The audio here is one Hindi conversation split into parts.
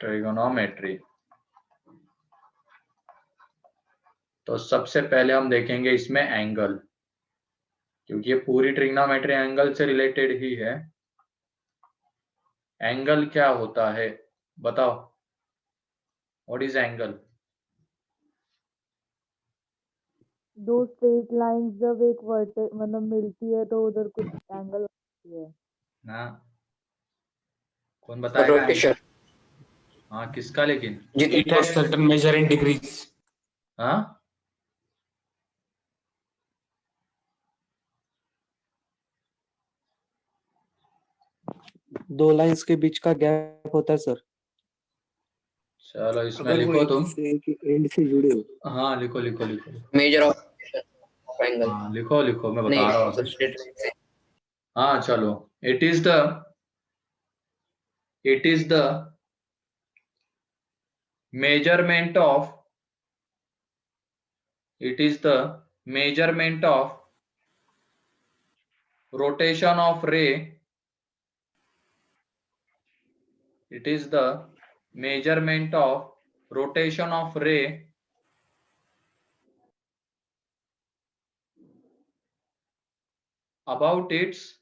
ट्रिगोनोमेट्री। तो सबसे पहले हम देखेंगे इसमें एंगल, क्योंकि ये पूरी ट्रिग्नोमेट्री एंगल से रिलेटेड ही है। एंगल क्या होता है बताओ, व्हाट इज एंगल? दो स्ट्रेट लाइंस जब एक वर्टेक्स मतलब मिलती है तो उधर कुछ एंगल होती है ना, कौन बताएगा? रोटेशन। हाँ किसका लेकिन? It has certain measure in degrees. हाँ दो लाइंस के बीच का गैप होता है सर। चलो इसमें अगर वो लिखो एक तुम। से एक एंड से जुड़े हो। हाँ लिखो लिखो लिखो। Measure of angle. हाँ लिखो लिखो, मैं बता नहीं रहा हूँ अभी। स्ट्रेट लाइन से। हाँ चलो, it is the measurement of it is the measurement of rotation of ray. It is the measurement of rotation of ray about its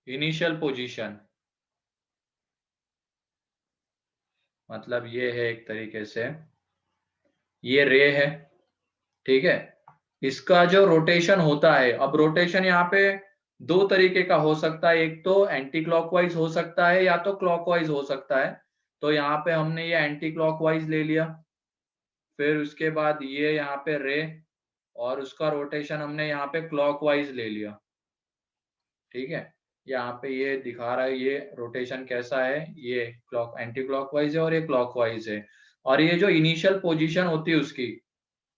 initial position। मतलब ये है एक तरीके से, ये रे है, ठीक है। इसका जो रोटेशन होता है, अब रोटेशन यहाँ पे दो तरीके का हो सकता है, एक तो एंटी क्लॉकवाइज हो सकता है या तो क्लॉकवाइज हो सकता है। तो यहाँ पे हमने ये एंटी क्लॉकवाइज ले लिया, फिर उसके बाद ये यहाँ पे रे और उसका रोटेशन हमने यहाँ पे क्लॉकवाइज ले लिया, ठीक है। यहाँ पे ये दिखा रहा है ये रोटेशन कैसा है, ये क्लॉक एंटी क्लॉकवाइज है और ये क्लॉकवाइज है। और ये जो इनिशियल पोजीशन होती है उसकी,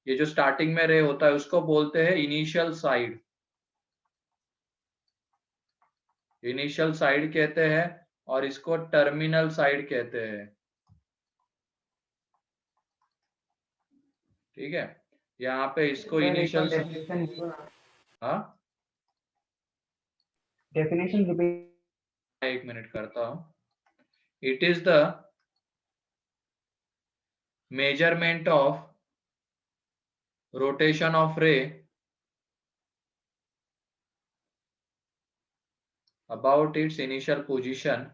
ये जो स्टार्टिंग में रे होता है उसको बोलते हैं इनिशियल साइड। इनिशियल साइड कहते हैं और इसको टर्मिनल साइड कहते हैं, ठीक है। यहाँ पे इसको इनिशियल, हाँ डेफिनेशन एक मिनट करता हूँ। It is the measurement of rotation of रे अबाउट इट्स इनिशियल पोजीशन।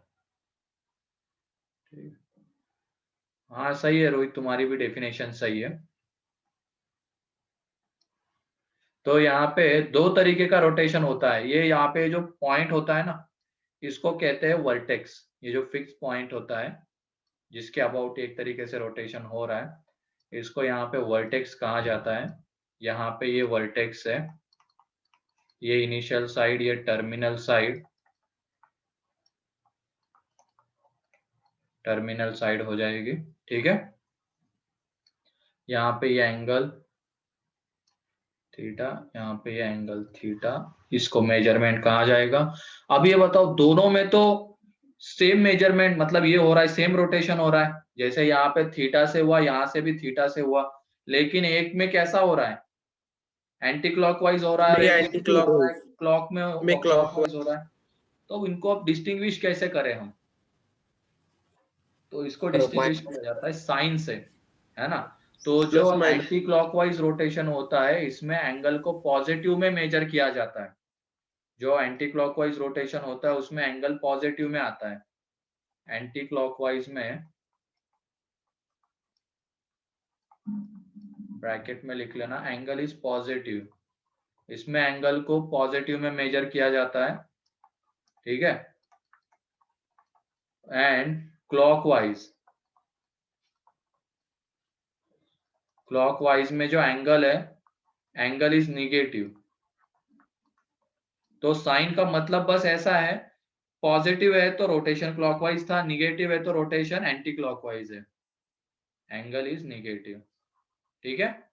हाँ सही है रोहित, तुम्हारी भी डेफिनेशन सही है। तो यहाँ पे दो तरीके का रोटेशन होता है। ये यहाँ पे जो पॉइंट होता है ना, इसको कहते हैं वर्टेक्स। ये जो फिक्स पॉइंट होता है जिसके अबाउट एक तरीके से रोटेशन हो रहा है, इसको यहाँ पे वर्टेक्स कहा जाता है। यहाँ पे ये वर्टेक्स है, ये इनिशियल साइड, ये टर्मिनल साइड, टर्मिनल साइड हो जाएगी, ठीक है। यहाँ पे ये एंगल थीटा, यहाँ पे ये एंगल थीटा, इसको मेजरमेंट कहा जाएगा। अब ये बताओ, दोनों में तो सेम मेजरमेंट, मतलब ये हो रहा है सेम रोटेशन हो रहा है, जैसे यहाँ पे थीटा से हुआ, यहाँ से भी थीटा से हुआ, लेकिन एक में कैसा हो रहा है, एंटी क्लॉकवाइज हो रहा है, एंटी क्लॉक क्लॉक में में क्लॉकवाइज हो रहा है। तो इनको अब डिस्टिंग्विश कैसे करें हम? तो इसको डिस्टिंग्विश किया जाता है साइन से, है ना। तो जो एंटी क्लॉकवाइज रोटेशन होता है इसमें एंगल को पॉजिटिव में मेजर किया जाता है। जो एंटी क्लॉकवाइज रोटेशन होता है उसमें एंगल पॉजिटिव में आता है। एंटी क्लॉकवाइज में ब्रैकेट में लिख लेना, एंगल इज पॉजिटिव, इसमें एंगल को पॉजिटिव में मेजर किया जाता है, ठीक है। एंड क्लॉकवाइज, क्लॉकवाइज में जो एंगल है, एंगल इज निगेटिव। तो साइन का मतलब बस ऐसा है, पॉजिटिव है तो रोटेशन क्लॉकवाइज था, निगेटिव है तो रोटेशन एंटी क्लॉकवाइज है, एंगल इज निगेटिव, ठीक है।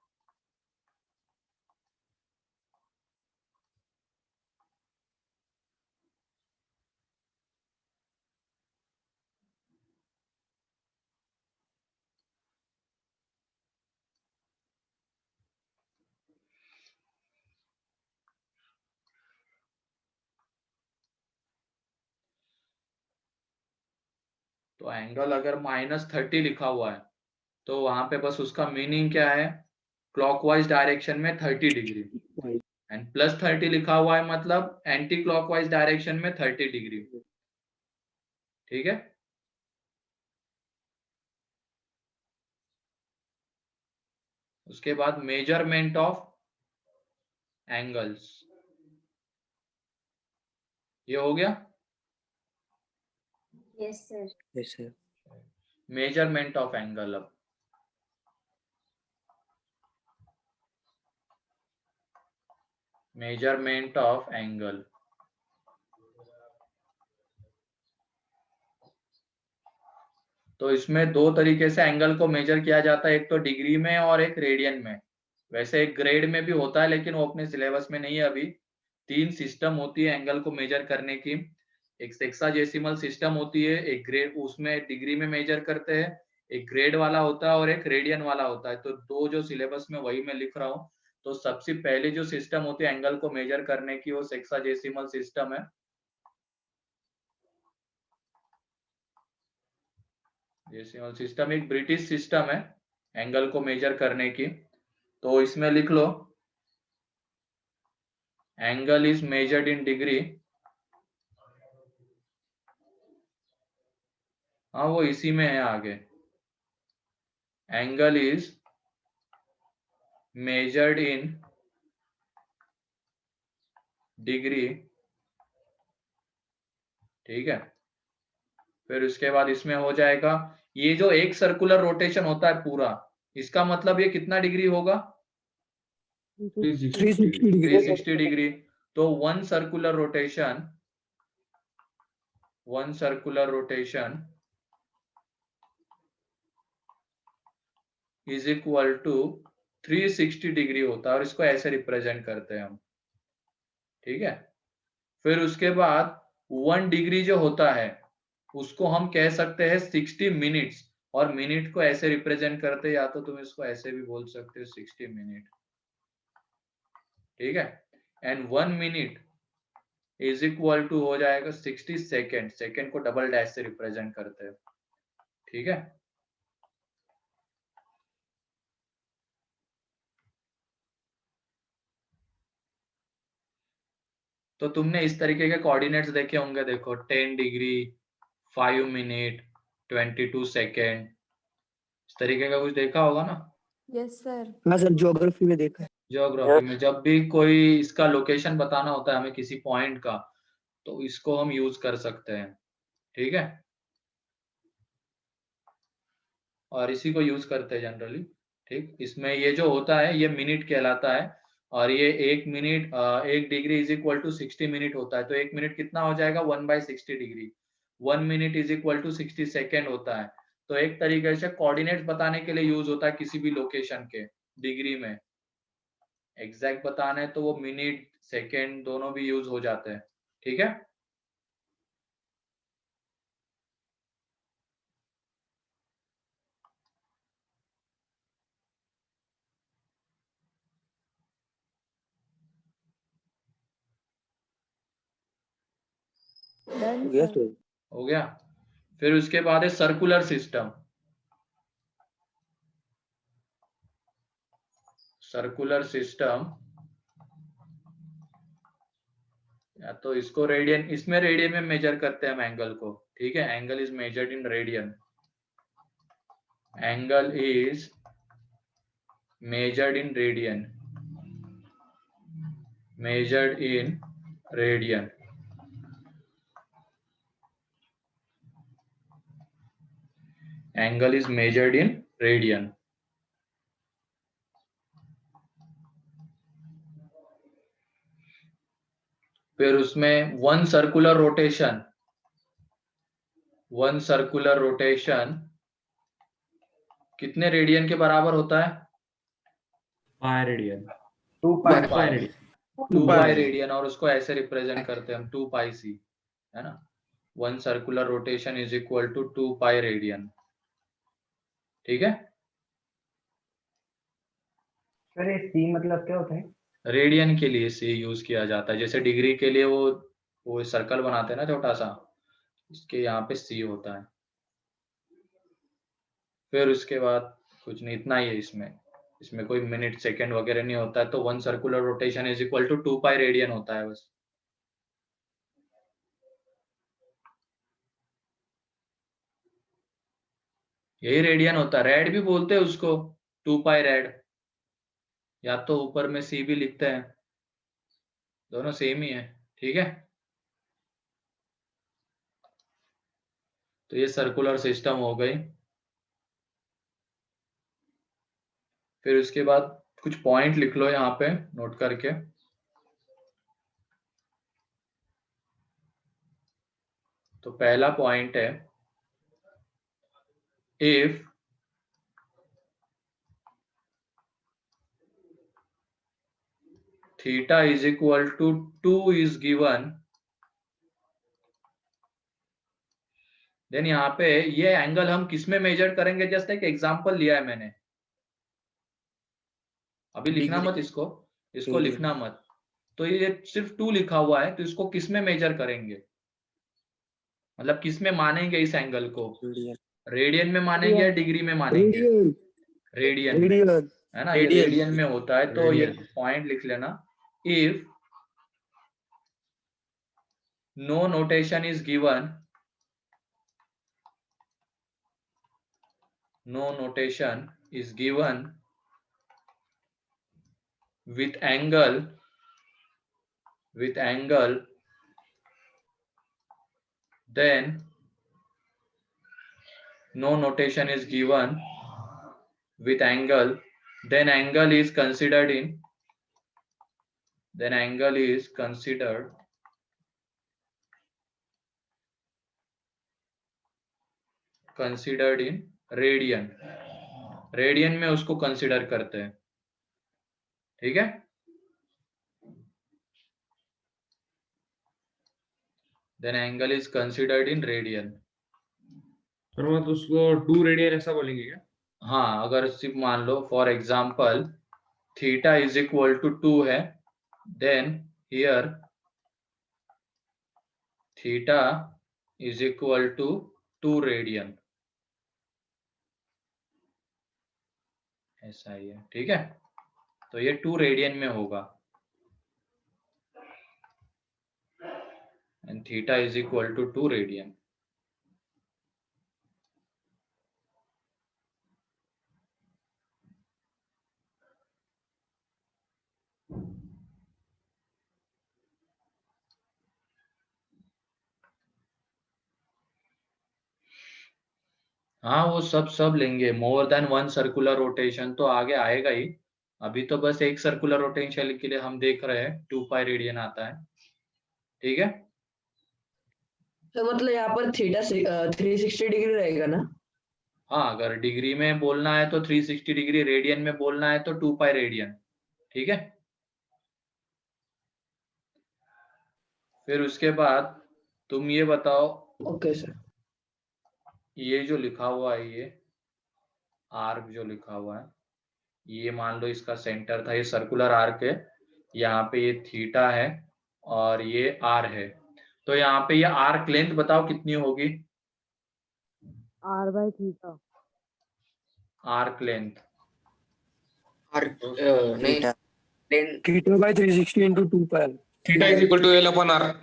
तो एंगल अगर -30 लिखा हुआ है तो वहां पे बस उसका मीनिंग क्या है, क्लॉकवाइज डायरेक्शन में 30 डिग्री, एंड +30 लिखा हुआ है मतलब एंटी क्लॉकवाइज डायरेक्शन में 30 डिग्री। ठीक है, उसके बाद मेजरमेंट ऑफ एंगल्स, ये हो गया। Yes sir. Yes sir. Measurement of angle, अब मेजरमेंट ऑफ एंगल, तो इसमें दो तरीके से एंगल को मेजर किया जाता है, एक तो डिग्री में और एक रेडियन में। वैसे एक ग्रेड में भी होता है लेकिन वो अपने सिलेबस में नहीं है अभी। 3 सिस्टम होती है एंगल को मेजर करने की। एक सेक्साडेसिमल सिस्टम होती है, एक ग्रेड, उसमें डिग्री में मेजर करते हैं, एक ग्रेड वाला होता है और एक रेडियन वाला होता है। तो दो जो सिलेबस में वही मैं लिख रहा हूँ। तो सबसे पहले जो सिस्टम होती है एंगल को मेजर करने की वो सेक्साडेसिमल सिस्टम है। डेसिमल सिस्टम एक ब्रिटिश सिस्टम है एंगल को मेजर करने की। तो इसमें लिख लो angle is measured in degree. हाँ वो इसी में है आगे, angle is measured in degree. ठीक है, फिर उसके बाद इसमें हो जाएगा, ये जो एक सर्कुलर रोटेशन होता है पूरा, इसका मतलब ये कितना डिग्री होगा, 360 डिग्री। 360 डिग्री। तो one circular rotation is equal to 360 degree होता है और इसको ऐसे रिप्रेजेंट करते हैं हम। ठीक है, फिर उसके बाद 1 डिग्री जो होता है उसको हम कह सकते हैं 60 मिनट्स, और मिनट को ऐसे रिप्रेजेंट करते हैं, या तो तुम इसको ऐसे भी बोल सकते हो 60 मिनट। ठीक है, and 1 minute is equal to हो जाएगा 60 सेकेंड। सेकेंड को डबल डैश से रिप्रेजेंट करते हैं। ठीक है, तो तुमने इस तरीके के कोऑर्डिनेट्स देखे होंगे, देखो 10 डिग्री, 5 मिनट, 22 सेकेंड, इस तरीके का कुछ देखा होगा ना। Yes sir. हाँ सर, ज्योग्राफी में देखा है। ज्योग्राफी में जब भी कोई इसका लोकेशन बताना होता है हमें किसी पॉइंट का, तो इसको हम यूज कर सकते हैं। ठीक है, और इसी को यूज करते हैं जनरली। ठीक, इसमें ये जो होता है ये मिनट कहलाता है, और ये 1 minute 1 degree is equal to 60 minute होता है। तो 1 मिनट कितना हो जाएगा, 1/60 degree. 1 minute is equal to 60 second होता है। तो एक तरीके से कोऑर्डिनेट्स बताने के लिए यूज होता है किसी भी लोकेशन के, डिग्री में। एग्जैक्ट बताना है तो वो मिनट सेकेंड दोनों भी यूज हो जाते हैं। ठीक है, डन यस सर। सर। हो गया। फिर उसके बाद है सर्कुलर सिस्टम। सर्कुलर सिस्टम, या तो इसको रेडियन, इसमें रेडियन में मेजर करते हैं हम एंगल को। ठीक है, angle is measured in radian. Angle is measured in radian, measured in radian. Angle is measured in radian. फिर उसमें वन सर्कुलर रोटेशन कितने रेडियन के बराबर होता है, पाई रेडियन 2 2 पाई। पाई, रेडियन 2 पाई रेडियन, और उसको ऐसे रिप्रेजेंट करते हैं हम 2 पाई सी, है ना। One circular rotation is equal to 2 pi radian. ठीक है, सर ये सी मतलब क्या होता है? रेडियन के लिए सी यूज किया जाता है। जैसे डिग्री के लिए वो सर्कल बनाते हैं ना छोटा सा, इसके यहाँ पे सी होता है। फिर उसके बाद कुछ नहीं, इतना ही है इसमें कोई मिनट सेकंड वगैरह नहीं होता है, तो 1 circular rotation is equal to 2 pi radian होता है बस। यही रेडियन होता है, रेड भी बोलते हैं उसको, 2 पाई रेड, या तो ऊपर में सी भी लिखते हैं, दोनों सेम ही है। ठीक है, तो ये सर्कुलर सिस्टम हो गई। फिर उसके बाद कुछ पॉइंट लिख लो यहाँ पे नोट करके। तो पहला पॉइंट है, if theta is equal to 2 is given, then यहाँ पे ये एंगल हम किस में मेजर करेंगे, जस्ट एक एग्जांपल लिया है मैंने, अभी लिखना मत इसको Degree. लिखना मत। तो ये सिर्फ 2 लिखा हुआ है, तो इसको किस में मेजर करेंगे, मतलब किस में मानेंगे इस एंगल को, Radian. रेडियन में मानेंगे या डिग्री में मानेंगे, रेडियन में, Radian. है ना, ये रेडियन में होता है। तो ये Radian. पॉइंट लिख लेना, if no notation is given, no notation is given with angle then no notation is given with angle, then angle is considered in radian, radian में उसको कंसिडर करते हैं। ठीक है, then angle is considered in radian. पर मतलब उसको 2 रेडियन ऐसा बोलेंगे क्या? हाँ, अगर सिर्फ मान लो for example theta is equal to 2 है, then here theta is equal to 2 radian, ऐसा ही है। ठीक है, तो ये 2 रेडियन में होगा, and theta is equal to 2 radian. हाँ, वो सब लेंगे, मोर देन 1 सर्कुलर रोटेशन तो आगे आएगा ही, अभी तो बस एक सर्कुलर रोटेशन के लिए हम देख रहे हैं 2 पाई रेडियन आता है। ठीक है, तो मतलब यहाँ पर थीटा 360 डिग्री रहेगा ना? हाँ, अगर डिग्री में बोलना है तो 360 डिग्री, रेडियन में बोलना है तो 2 पाई रेडियन। ठीक है, फिर उसके बाद तुम ये बताओ, ओके सर। ये जो लिखा हुआ है, ये आर्क जो लिखा हुआ है, ये मान लो इसका सेंटर था, ये सर्कुलर आर्क है, यहाँ पे ये थीटा है और ये आर है, तो यहाँ पे ये आर्क लेंथ बताओ कितनी होगी, r/थीटा। Arc length Theta. Theta by 360 into 2 pi. Theta is equal to L upon R.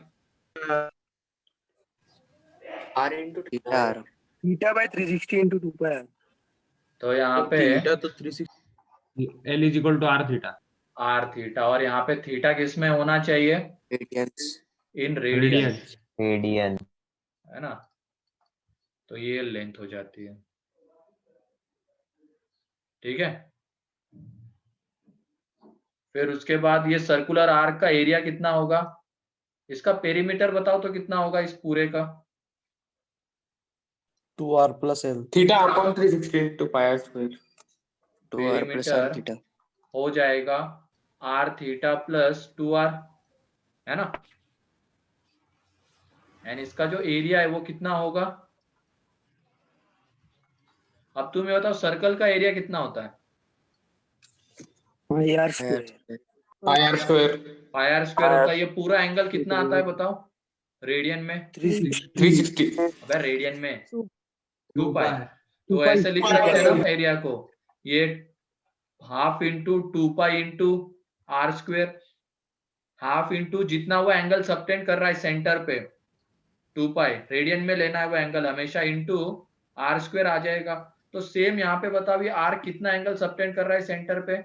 R into theta. R. Theta by 360 into 2 pi. तो यहाँ पे थीटा तो 360, L is equal to R theta, R theta, और यहाँ पे थीटा किस में होना चाहिए, Radians. In radian, radian. है ना, तो ये लेंथ हो जाती है। ठीक है, फिर उसके बाद ये सर्कुलर आर्क का एरिया कितना होगा, इसका पेरीमीटर बताओ तो कितना होगा इस पूरे का, 2R plus L. Theta upon 360 into pi r square. 2R plus R perimeter theta. हो जाएगा आर थीटा प्लस 2R, है ना, एंड इसका जो एरिया है वो कितना होगा, अब तुम्हें बताओ सर्कल का एरिया कितना होता है, Pi R square. Pi r square. Pi R square होता है। ये पूरा एंगल कितना आता है बताओ, रेडियन में, 360. 360. अबे रेडियन में 2 2 पाई, तो ऐसे लिख सकते हैं ना एरिया को, ये half into 2 pi into R square, half into जितना वो एंगल सबटेंड कर रहा है सेंटर पे 2 पाई, रेडियन में लेना है वो एंगल हमेशा, इंटू आर स्क्वेयर आ जाएगा। तो सेम यहाँ पे बताओ ये आर कितना एंगल सबटेंड कर रहा है सेंटर पे?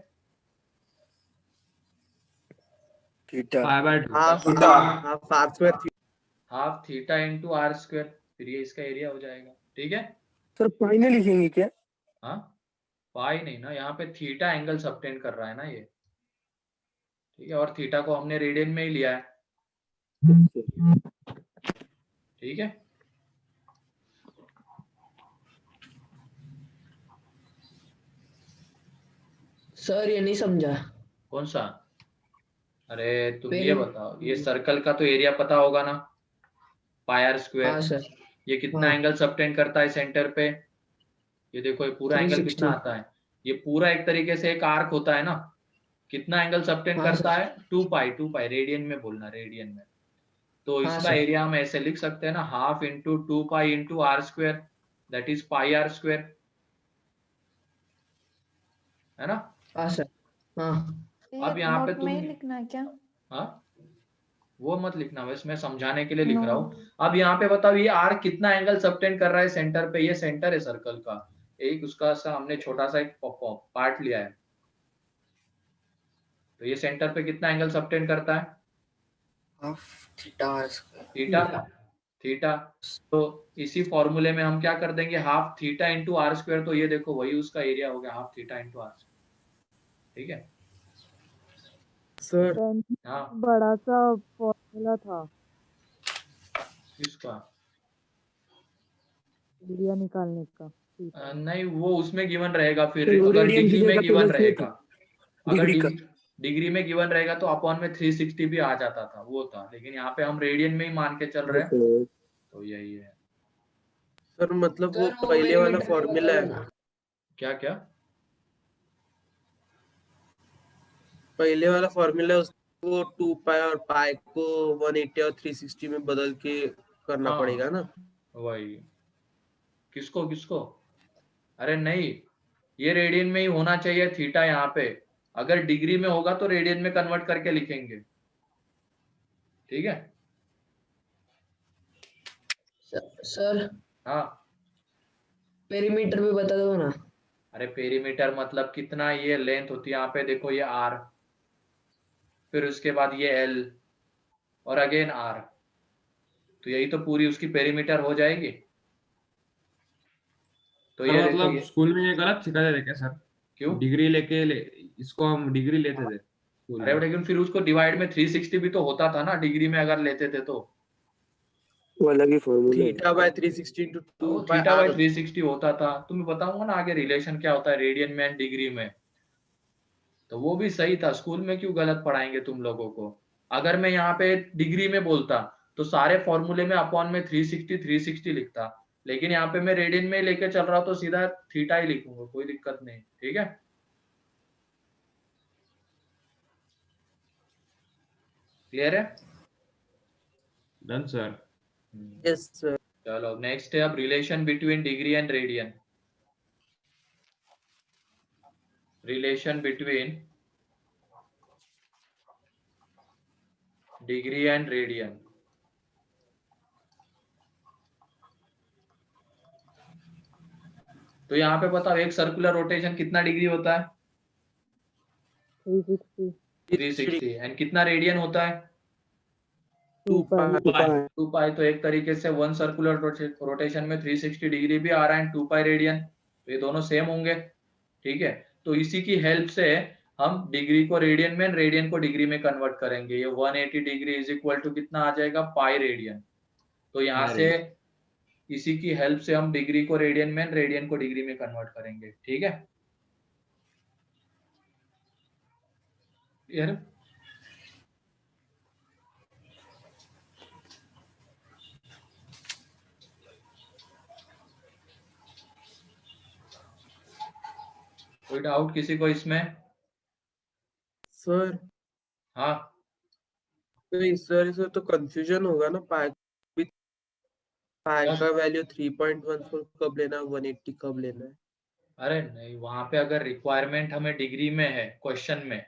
Theta pi by 2। Half theta into R square, फिर ये इसका एरिया हो जाएगा। ठीक है, सर पाई नहीं लिखेंगे क्या? हाँ पाई नहीं ना, यहाँ पे थीटा एंगल सबटेंड कर रहा है ना ये, ठीक है, और थीटा को हमने रेडियन में ही लिया है। ठीक है, सर ये नहीं समझा। कौन सा? अरे तुम ये पेरी- बताओ, ये सर्कल का तो एरिया पता होगा ना, पाई आर हाँ स्क्वेयर, सर, ये कितना हाँ। एंगल सबटेंड करता है सेंटर पे? ये देखो ये पूरा एंगल 360। कितना आता है, ये पूरा एक तरीके से एक आर्क होता है ना, कितना एंगल सबटेंड हाँ करता सर, है? 2 पाई, रेडियन में बोलना, रेडियन में। तो हाँ इसका सर, एरिया हम ऐसे लिख सकते हैं ना, half into 2 pi into R square, that is pi R square, है ना? हाँ सर, हाँ। अब यहाँ पे नोट तुम, में ही लिखना है क्या? हाँ वो मत लिखना, बस मैं समझाने के लिए लिख नो। रहा हूँ। अब यहाँ पे बताओ ये आर कितना एंगल सबटेंड कर रहा है सेंटर पे? ये सेंटर है सर्कल का, एक उसका सा हमने छोटा सा एक पार्ट लिया है, तो ये सेंटर पे कितना एंगल सबटेंड करता है? Half theta R square. Theta, theta. तो इसी फॉर्मूले में हम क्या कर देंगे, half theta into R square, तो ये देखो वही उसका एरिया हो गया, half theta into R square. ठीक है, सर हाँ बड़ा सा फॉर्मूला था किसका? एरिया निकालने का। नहीं वो उसमें गिवन रहेगा, फिर तो अगर रेडियन डिग्री में दिखेगा तो गिवन उसमें रहेगा, अगर डिग्री का। डिग्री में गिवन रहेगा तो अपॉन में 360 भी आ जाता था, वो था, लेकिन यहाँ पे हम रेडियन में ही मान के चल रहे हैं, तो यही है। सर मतलब वो सर वो पहले वाला पेरीमीटर फॉर्मूला बता है, देना। क्या क्या? पहले वाला फॉर्मूला है, उसको 2 पाई और पाई को 180 और 360 में बदल के करना हाँ पड़ेगा ना। वही, किसको किसको? अरे नहीं, ये रेडियन में ही होना चाहिए थीटा यहाँ पे, अगर डिग्री में होगा तो रेडियन में कन्वर्ट करके लिखेंगे। ठीक है, सर हाँ। पेरीमीटर भी बता दो ना। अरे पेरीमीटर मतलब कितना ये लेंथ होती है, यहाँ पे देखो ये आर, फिर उसके बाद ये एल, और अगेन आर, तो यही तो पूरी उसकी पेरीमीटर हो जाएगी। तो सर ये देखो मतलब ये, स्कूल में ये गलत सिखाते थे क्या सर? क्यों? डिग्री इसको हम डिग्री लेते थे स्कूल अरे में। लेकिन फिर उसको डिवाइड में 360 भी तो होता था ना, डिग्री में अगर लेते थे तो। वो अलग ही फॉर्मूला है। थीटा बाय 360 इंटू वो 2 पाई थीटा बाई आर। 360 होता था, तुम्हें बताऊंगा ना आगे रिलेशन क्या होता है रेडियन में एंड डिग्री में। तो वो भी सही था, स्कूल में क्यों गलत पढ़ाएंगे तुम लोगों को? अगर मैं यहाँ पे डिग्री में बोलता तो सारे फॉर्मूले में अपॉन में 360 लिखता, लेकिन यहाँ पे मैं रेडियन में ही लेके चल रहा हूँ तो सीधा थीटा ही लिखूंगा, कोई दिक्कत नहीं। ठीक है, क्लियर है? Done sir. Yes sir. चलो नेक्स्ट है अब relation between degree and radian. Relation between degree and radian. तो यहाँ पे बताओ एक सर्कुलर रोटेशन कितना डिग्री होता है? 360 360। एंड कितना रेडियन होता है? 2 पाई। पाई। 2 पाई। तो एक तरीके से वन सर्कुलर रोटेशन में 360 डिग्री भी आ रहा है, 2 पाई रेडियन, तो ये दोनों सेम होंगे। ठीक है, तो इसी की हेल्प से हम डिग्री को रेडियन में, रेडियन को डिग्री में कन्वर्ट करेंगे। ये 180 डिग्री इज इक्वल टू कितना आ जाएगा? Pi radian. तो यहाँ से इसी की हेल्प से हम डिग्री को रेडियन में, रेडियन को डिग्री में कन्वर्ट करेंगे। ठीक है यार, कोई डाउट किसी को इसमें? सर हाँ तो इस तरह से तो कंफ्यूजन होगा ना, पाई पाई का वैल्यू 3.14 कब लेना है, 180 कब लेना है? अरे नहीं, वहां पे अगर रिक्वायरमेंट हमें डिग्री में है क्वेश्चन में,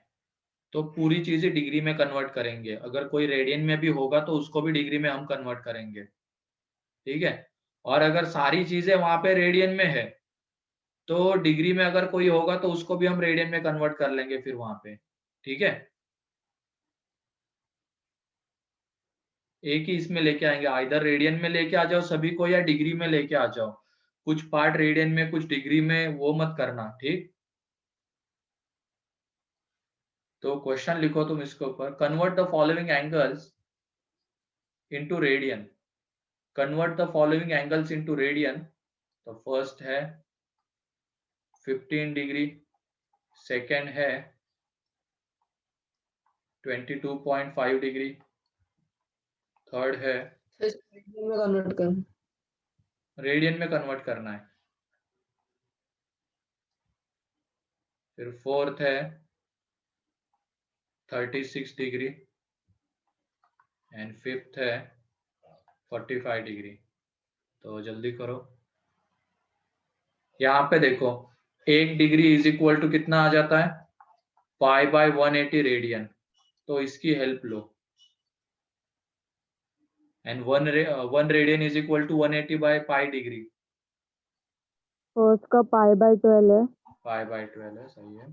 तो पूरी चीजें डिग्री में कन्वर्ट करेंगे। अगर कोई रेडियन में भी होगा तो उसको भी डिग्री में हम कन्वर्ट करेंगे, ठीक है। और अगर सारी चीजें वहां पे रेडियन में है तो डिग्री में अगर कोई होगा तो उसको भी हम रेडियन में कन्वर्ट कर लेंगे फिर वहां पे, ठीक है। एक ही इसमें लेके आएंगे, इधर रेडियन में लेके आ जाओ सभी को या डिग्री में लेके आ जाओ। कुछ पार्ट रेडियन में कुछ डिग्री में, वो मत करना, ठीक। तो क्वेश्चन लिखो तुम इसके ऊपर, convert the following angles into radian. Convert the following angles into radian. तो फर्स्ट है 15 डिग्री, सेकेंड है 22.5 डिग्री, थर्ड है में कन्वर्ट कर। रेडियन में कन्वर्ट करना है, फिर फोर्थ है 36 डिग्री एंड फिफ्थ है 45 डिग्री। तो जल्दी करो। यहाँ पे देखो 1 डिग्री इज इक्वल टू कितना आ जाता है, पाई बाय 180 रेडियन। तो इसकी हेल्प लो, and 1 radian is equal to 180 by pi degree. First का π/12 है। पाई बाय 12 है, सही है।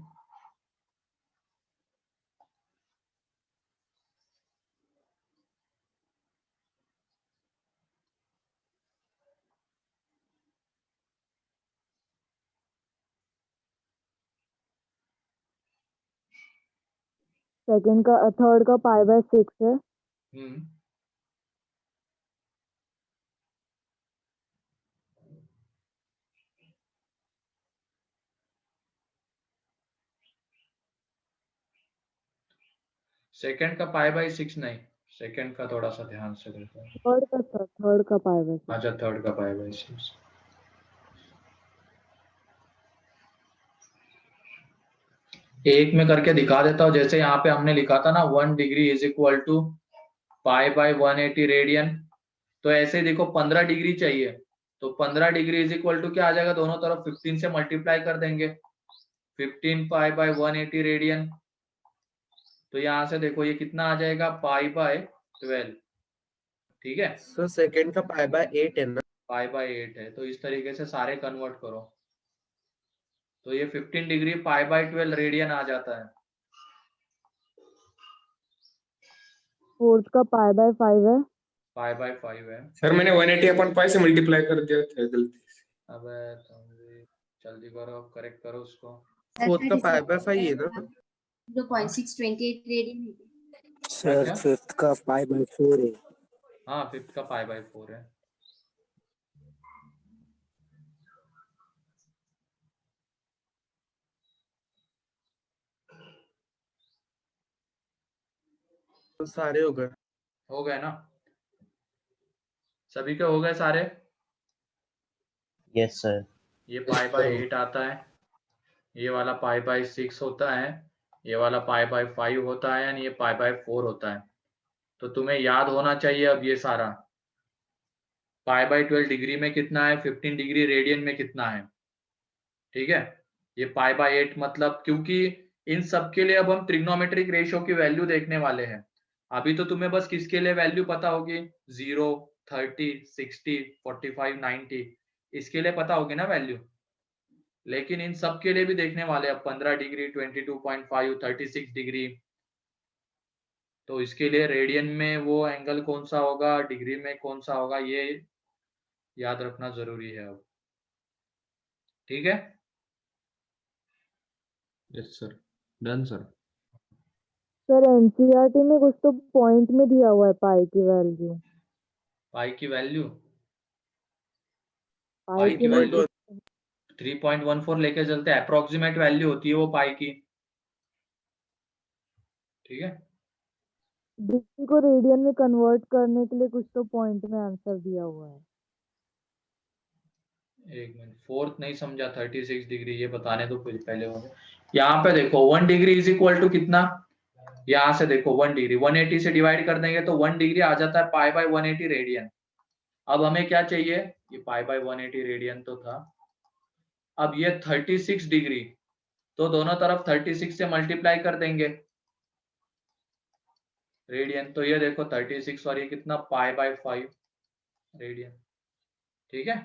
थर्ड का π/6 है। सेकंड का पाई बाय 6 नहीं, सेकंड का थोड़ा सा ध्यान से देखो। थर्ड का π/6। अच्छा, थर्ड का पाई बाय 6। एक में करके दिखा देता हूँ। जैसे यहाँ पे हमने लिखा था ना 1 degree is equal to pi by 180 radian. तो ऐसे ही देखो 15 डिग्री चाहिए, तो 15 डिग्री इज इक्वल टू क्या आ जाएगा, दोनों तरफ 15 से मल्टीप्लाई कर देंगे, 15 पाई बाय 180 रेडियन। तो यहाँ से देखो ये कितना आ जाएगा, पाई बाय 12, ठीक है। सर सेकंड का π/8 है ना? पाई बाय 8 है। तो इस तरीके से सारे कन्वर्ट करो, तो ये 15 डिग्री पाई बाय 12 रेडियन आ जाता है। फोर्थ का π/5 है। पाई बाय 5 है। सर मैंने 180 अपन पाई से मल्टीप्लाई कर दिया था गलती से। अब जल्दी करो, करेक्ट करो उसको। फोर्थ का π/5 है ना? 0.628 रेडियन। सर फिफ्थ का π/4 है। हाँ, फिफ्थ का पाई बाय 4 है। तो सारे हो गए। हो गए ना, सभी के हो गए सारे। Yes sir. ये पाई बाय 8 आता है, ये वाला पाई बाय 6 होता है, ये वाला पाई बाय 5 होता है, ये पाई बाय 4 होता है। तो तुम्हें याद होना चाहिए अब ये सारा। पाई बाय 12 डिग्री में कितना है, 15 डिग्री रेडियन में कितना है, ठीक है। ये पाई बाय 8 मतलब, क्योंकि इन सब के लिए अब हम ट्रिग्नोमेट्रिक रेशियो की वैल्यू देखने वाले हैं। अभी तो तुम्हें बस किसके लिए वैल्यू पता होगी, 0, 30, 60, 45, 90, इसके लिए पता होगी ना वैल्यू। लेकिन इन सब के लिए भी देखने वाले हैं, 15 डिग्री, 22.5, 36 डिग्री। तो इसके लिए रेडियन में वो एंगल कौन सा होगा, डिग्री में कौन सा होगा, ये याद रखना जरूरी है अब, ठीक है। Yes sir, done sir. Sir NCERT में कुछ तो पॉइंट में दिया हुआ है पाई की वैल्यू। पाई की वैल्यू, पाई पाई की की वैल्यू वैल्यू 3.14 लेके चलते हैं, अप्रोक्सीमेट वैल्यू होती है वो पाई की, ठीक है। डिग्री को रेडियन में कन्वर्ट करने के लिए कुछ तो पॉइंट में आंसर दिया हुआ है। एक मिनट, फोर्थ नहीं समझा, 36 डिग्री ये बताने दो पहले हो। यहाँ पे देखो 1 डिग्री इज इक्वल टू कितना, यहाँ से देखो 1 डिग्री 180 से डिवाइड कर देंगे तो 1 डिग्री आ जाता है पाई बाय 180 रेडियन। अब हमें क्या चाहिए, ये पाई बाय 180 रेडियन तो था, अब ये 36 डिग्री, तो दोनों तरफ 36 से मल्टीप्लाई कर देंगे रेडियन, तो ये देखो 36 और ये कितना पाई बाय 5 रेडियन, ठीक है।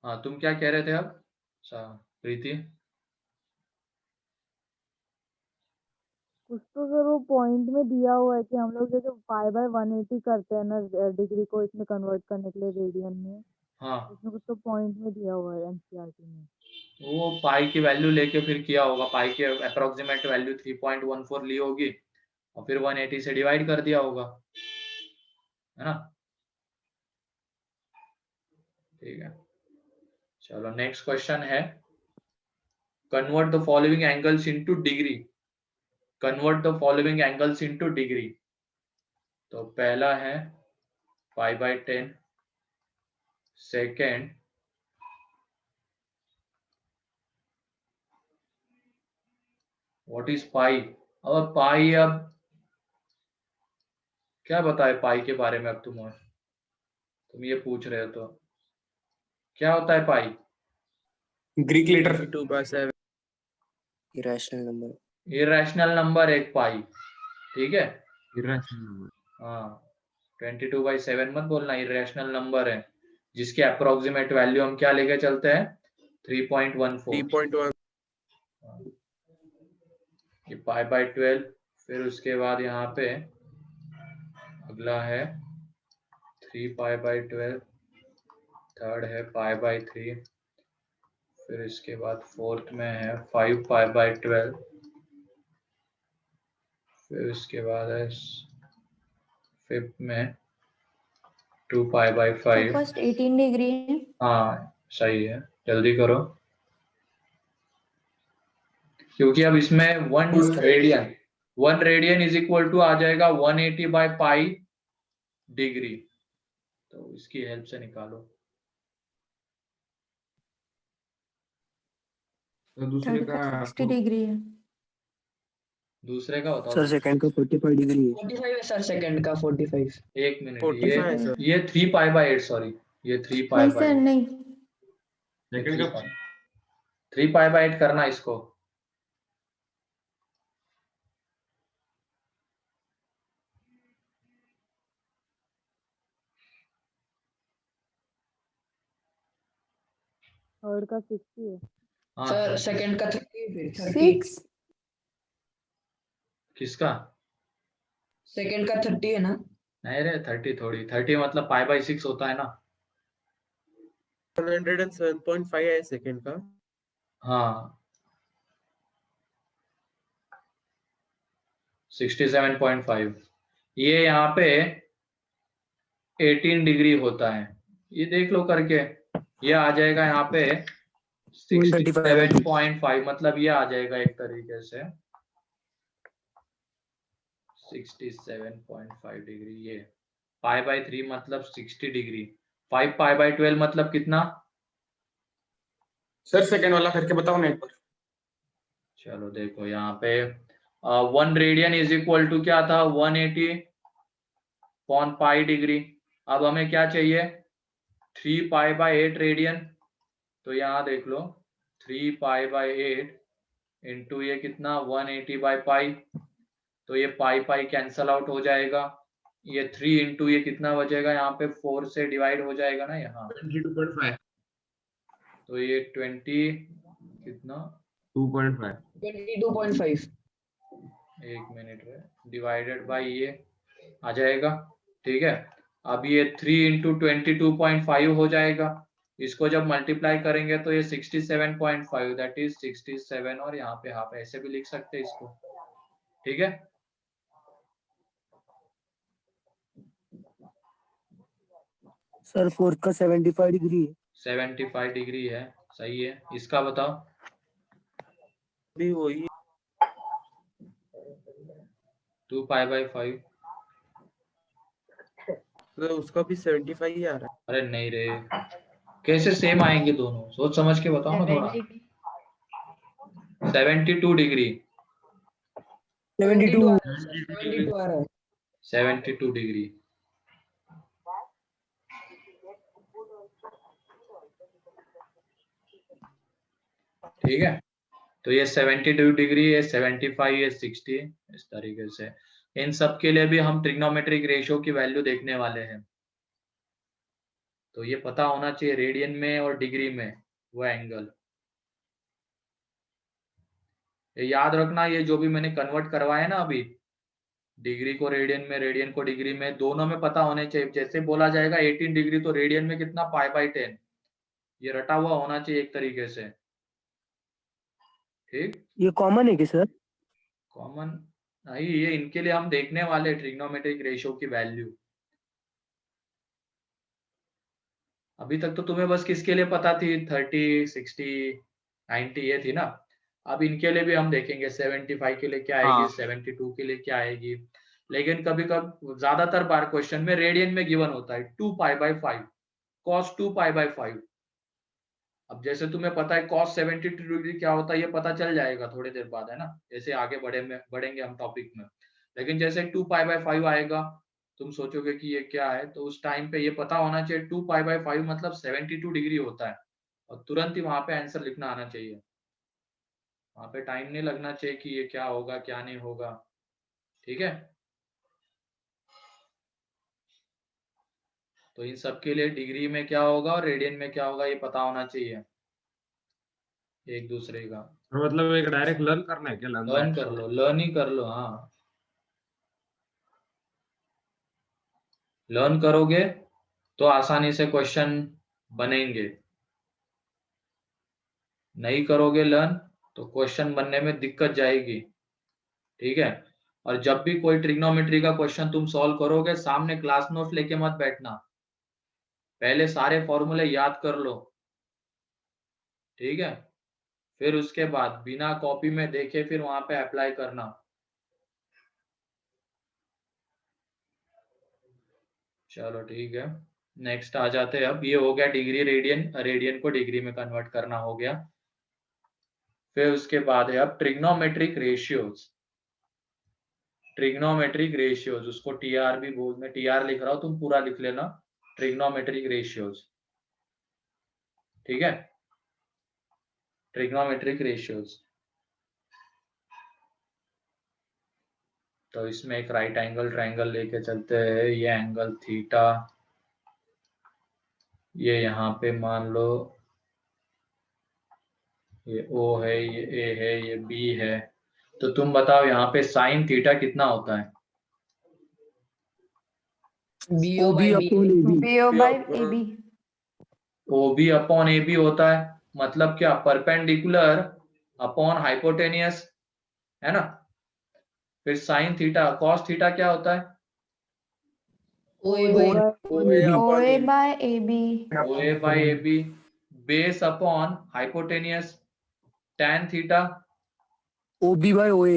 हाँ तुम क्या कह रहे थे अब, अच्छा प्रीति। कुछ तो सर वो पॉइंट में दिया हुआ है कि हम लोग जैसे पाई बाय 180 करते हैं ना डिग्री को इसमें कन्वर्ट करने के लिए रेडियन में, हाँ इसमें कुछ तो पॉइंट में दिया हुआ है एनसीईआरटी में। वो पाई की वैल्यू लेके फिर किया होगा, पाई के अप्रोक्सीमेट वैल्यू 3.14 ली होगी और फिर 180 से डिवाइड कर दिया होगा, है ना। ठीक है, चलो नेक्स्ट क्वेश्चन है, convert the following angles into degree, convert the following angles into degree. तो पहला है pi by 10, second what is pi, अब पाई, अब क्या बताए पाई के बारे में, अब तुम ये पूछ रहे हो तो क्या होता है pi, Greek letter 22/7 irrational number. Irrational number एक पाई, ठीक है। irrational number. हाँ 22/7 मत बोलना, इरेशनल नंबर है जिसके अप्रोक्सीमेट वैल्यू हम क्या लेके चलते हैं 3.14, 3.1 ये पाई बाय 12, फिर उसके बाद यहाँ पे अगला है 3 पाई बाय 12, थर्ड है पाई बाय 3, फिर इसके बाद फोर्थ में है 5 पाई बाय 12, फिर उसके बाद है फिफ्थ में 2 पाई बाय 5। फर्स्ट 18 डिग्री है। हाँ सही है, जल्दी करो क्योंकि अब इसमें 1 रेडियन इज इक्वल टू आ जाएगा 180 बाय पाई डिग्री, तो इसकी हेल्प से निकालो। तो दूसरे का 60 डिग्री है। दूसरे का बताओ। सर सेकंड का 45 डिग्री है। 45 है सर, सेकंड का 45। एक मिनट, 45 है सर। ये 3 पाई बाय 8, सॉरी ये 3 पाई नहीं बाय सर 8, नहीं, सेकंड का 3 पाई बाय 8 करना इसको। थर्ड का 60 है। हाँ सर सर, सेकंड का 30, फिर 30। 6 किसका, सेकंड का 30 है ना। नहीं रे 30 थोड़ी, 30 मतलब पाई बाय 6 होता है ना। 107.5 है सेकंड का। हाँ 67.5, ये यहाँ पे 18 डिग्री होता है, ये देख लो करके, ये आ जाएगा यहाँ पे 67.5, मतलब ये आ जाएगा एक तरीके से 67.5 डिग्री, ये पाई बाय 3 मतलब 60 डिग्री, 5 पाई बाय 12 मतलब कितना। सर सेकंड वाला करके बताओ ना एक बार। चलो देखो यहाँ पे 1 रेडियन इज इक्वल टू क्या था 180 अपॉन पाई डिग्री, अब हमें क्या चाहिए 3 पाई बाय 8 रेडियन, तो यहाँ देख लो 3 पाई बाय 8 इंटू ये कितना 180 बाय पाई, तो ये पाई पाई कैंसल आउट हो जाएगा, ये 3 इंटू ये कितना बचेगा यहाँ पे 4 से डिवाइड हो जाएगा ना यहाँ, 22.5 तो ये 20 कितना 2.5 22.5। एक मिनट है, डिवाइडेड बाय ये आ जाएगा, ठीक है। अब ये 3 इंटू 22.5 हो जाएगा, इसको जब मल्टीप्लाई करेंगे तो ये 67.5 दैट इज 67, और यहाँ पे हाफ ऐसे भी लिख सकते हैं इसको, ठीक है। सर फोर्थ का 75 डिग्री है। 75 डिग्री है, सही है, इसका बताओ। भी वही 2 पाई बाय 5, तो उसका भी 75 ही आ रहा अरे नहीं रे कैसे सेम आएंगे दोनों, सोच समझ के बताओ ना थोड़ा। 72 डिग्री, 72 आ 72 रहा है। 72 डिग्री। ठीक है, तो ये 72 डिग्री, ये 75, ये 60, इस तरीके से। इन सब के लिए भी हम ट्रिग्नोमेट्रिक रेशियो की वैल्यू देखने वाले हैं। तो ये पता होना चाहिए रेडियन में और डिग्री में वो एंगल। ये याद रखना, ये जो भी मैंने कन्वर्ट करवाया ना अभी, डिग्री को रेडियन में, रेडियन को डिग्री में, दोनों में पता होने चाहिए। जैसे बोला जाएगा 18 डिग्री तो रेडियन में कितना, π/10। ये रटा हुआ होना चाहिए एक तरीके से। ठीक, ये कॉमन है क्या सर? कॉमन नहीं, ये इनके लिए हम देखने वाले ट्रिग्नोमेट्रिक रेशियो की वैल्यू। अभी तक तो तुम्हें बस किसके लिए पता थी, 30, 60, 90 ये थी ना। अब इनके लिए भी हम देखेंगे 75 के लिए क्या आएगी, 72 के लिए क्या आएगी। लेकिन कभी कभी ज्यादातर बार क्वेश्चन में रेडियन में गिवन होता है 2π/5, cos 2π/5। अब जैसे तुम्हें पता है cos 72 डिग्री क्या होता है, ये पता चल जाएगा थोड़ी देर बाद, है ना, जैसे आगे बढ़ेंगे हम टॉपिक में। लेकिन जैसे 2π/5 आएगा, तुम सोचोगे कि ये क्या है, तो उस टाइम पे ये पता होना चाहिए 2π/5 मतलब 72 डिग्री होता है, और तुरंत ही वहां पे आंसर लिखना आना चाहिए। वहां पे टाइम नहीं लगना चाहिए कि ये क्या होगा क्या नहीं होगा। ठीक है, तो इन सब के लिए डिग्री में क्या होगा और रेडियन में क्या होगा ये पता होना चाहिए एक दूसरे का। मतलब एक डायरेक्ट लर्न करना है क्या? लर्न कर लो, लर्न ही कर लो। हाँ, लर्न करोगे तो आसानी से क्वेश्चन बनेंगे। नहीं करोगे लर्न तो क्वेश्चन बनने में दिक्कत जाएगी। ठीक है, और जब भी कोई ट्रिग्नोमेट्री का क्वेश्चन तुम सॉल्व करोगे, सामने क्लास नोट लेके मत बैठना, पहले सारे फॉर्मूले याद कर लो। ठीक है, फिर उसके बाद बिना कॉपी में देखे फिर वहां पे अप्लाई करना। चलो ठीक है, नेक्स्ट आ जाते हैं। अब ये हो गया डिग्री रेडियन, रेडियन को डिग्री में कन्वर्ट करना हो गया। फिर उसके बाद है अब ट्रिग्नोमेट्रिक रेशियोज। ट्रिग्नोमेट्रिक रेशियोज, उसको टीआर भी बोल, मैं टीआर लिख रहा हूं, तुम पूरा लिख लेना, ट्रिग्नोमेट्रिक रेशियोज। ठीक है, ट्रिग्नोमेट्रिक रेशियोज। तो इसमें एक राइट एंगल ट्रायंगल लेके चलते हैं। ये एंगल थीटा, ये यहाँ पे मान लो ये O है, ये A है, ये B है। तो तुम बताओ यहाँ पे साइन थीटा कितना होता है? BO/B BO by AB। OB upon AB होता है, मतलब क्या, परपेंडिकुलर अपॉन हाइपोटेनियस, है ना। फिर साइन थीटा, कॉस थीटा क्या होता है? OA by AB। OA by AB, base upon hypotenuse, tan theta, OB by OA,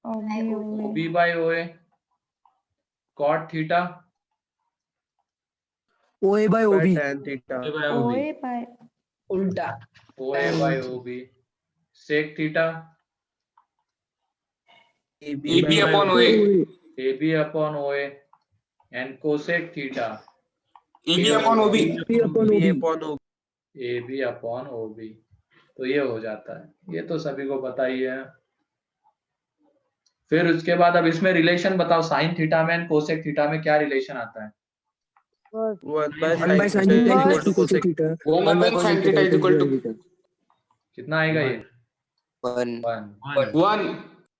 OB by OA, cot theta, OA by OB, tan theta, OA by उल्टा OA by OB, sec theta, AB upon OA, AB upon OA, and cosec theta, AB upon OB, B upon OB, AB upon OB। तो ये हो जाता है, ये तो सभी को पता ही है। फिर उसके बाद अब इसमें रिलेशन बताओ, साइन थीटा में एंड कोसेक थीटा में क्या रिलेशन आता है? 1 by 1 by sin sin theta theta equals to equals to cosec theta, 1 upon sin theta is equal to कितना आएगा ये? 1, 1।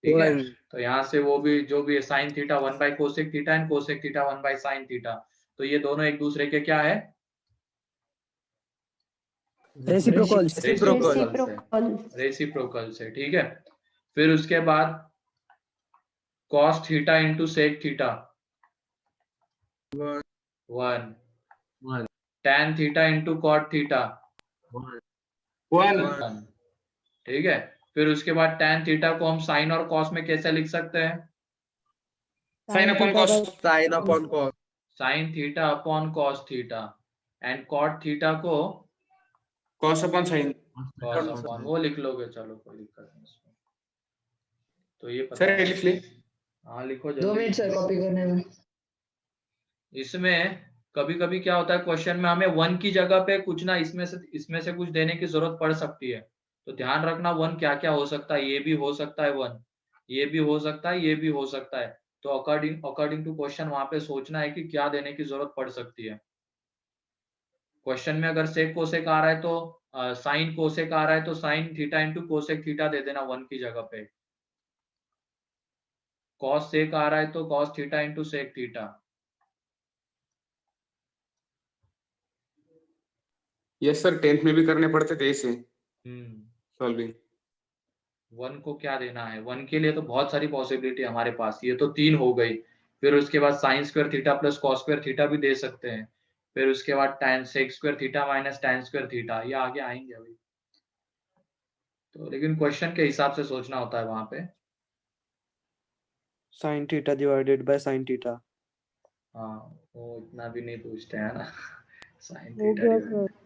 ठीक है, 1, तो यहाँ से वो भी जो भी है sine theta 1 by cosec theta and cosec theta 1 by sine theta, तो ये दोनों एक दूसरे के क्या है? reciprocals, रेसिप्रोकल से। ठीक है, फिर उसके बाद cos theta into sec theta 1, tan theta into cot theta 1, 1। ठीक है, फिर उसके बाद tan थीटा को हम साइन और कॉस में कैसे लिख सकते हैं? sin upon cos, sin upon cos, sine theta upon cos theta, and cot theta को cos upon sin. cos upon वो लिख लोगे, चलो कोई दिक्कत नहीं इसमें। तो ये पता सर है, लिख ले। हाँ लिखो 2 जल्दी। मिनट सर कॉपी करने में। इसमें कभी कभी क्या होता है, क्वेश्चन में हमें 1 की जगह पे कुछ ना इसमें से कुछ देने की जरूरत पड़ सकती है, तो ध्यान रखना 1 क्या क्या हो सकता है। ये भी हो सकता है 1, ये भी हो सकता है, ये भी हो सकता है। तो अकॉर्डिंग टू क्वेश्चन वहां पे सोचना है कि क्या देने की जरूरत पड़ सकती है। क्वेश्चन में अगर सेक कोसेक आ रहा है तो साइन कोसेक आ रहा है तो sine theta into cosec theta दे देना 1 की जगह पे। कॉस सेक आ रहा है तो cos theta into sec theta. Yes sir, 10th में भी करने पड़ते थे ऐसे सॉल्विंग। 1 को क्या देना है, 1 के लिए तो बहुत सारी पॉसिबिलिटी हमारे पास, ये तो 3 हो गई। फिर उसके बाद sine square theta plus cos square theta भी दे सकते हैं। फिर उसके बाद tan sec square theta minus tan square theta, ये आगे आएंगे अभी। तो लेकिन क्वेश्चन के हिसाब से सोचना होता है वहां पे। sin theta divided by sin theta. हाँ, वो इतना भी नहीं पूछते हैं ना साइन हो थीटा गया डिवाइड, सर।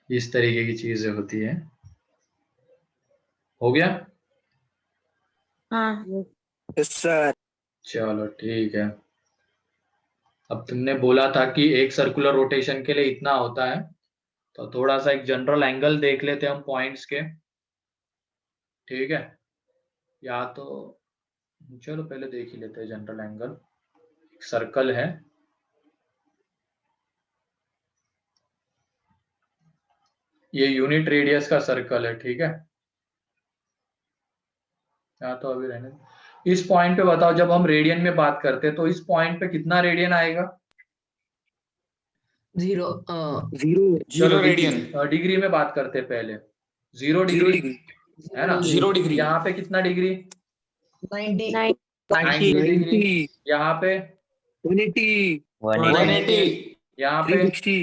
इस तरीके की चीजें होती है। हो गया? हाँ। Yes sir. चलो ठीक है। अब तुमने बोला था कि एक सर्कुलर रोटेशन के लिए इतना होता है, तो थोड़ा सा एक जनरल एंगल देख लेते हैं हम पॉइंट्स के। ठीक है, या तो चलो पहले देख ही लेते हैं जनरल एंगल। एक सर्कल है, ये यूनिट रेडियस का सर्कल है। ठीक है, या तो अभी रहने दो। इस पॉइंट पे बताओ, जब हम रेडियन में बात करते हैं तो इस पॉइंट पे कितना रेडियन आएगा? 0 Zero. चलो 0 रेडियन। डिग्री में बात करते हैं पहले। 0 Zero डिग्री degree. है ना? 0 डिग्री। यहाँ पे कितना डिग्री? 90 90 डिग्री। 90. यहाँ पे 180. 180, यहाँ पे 360.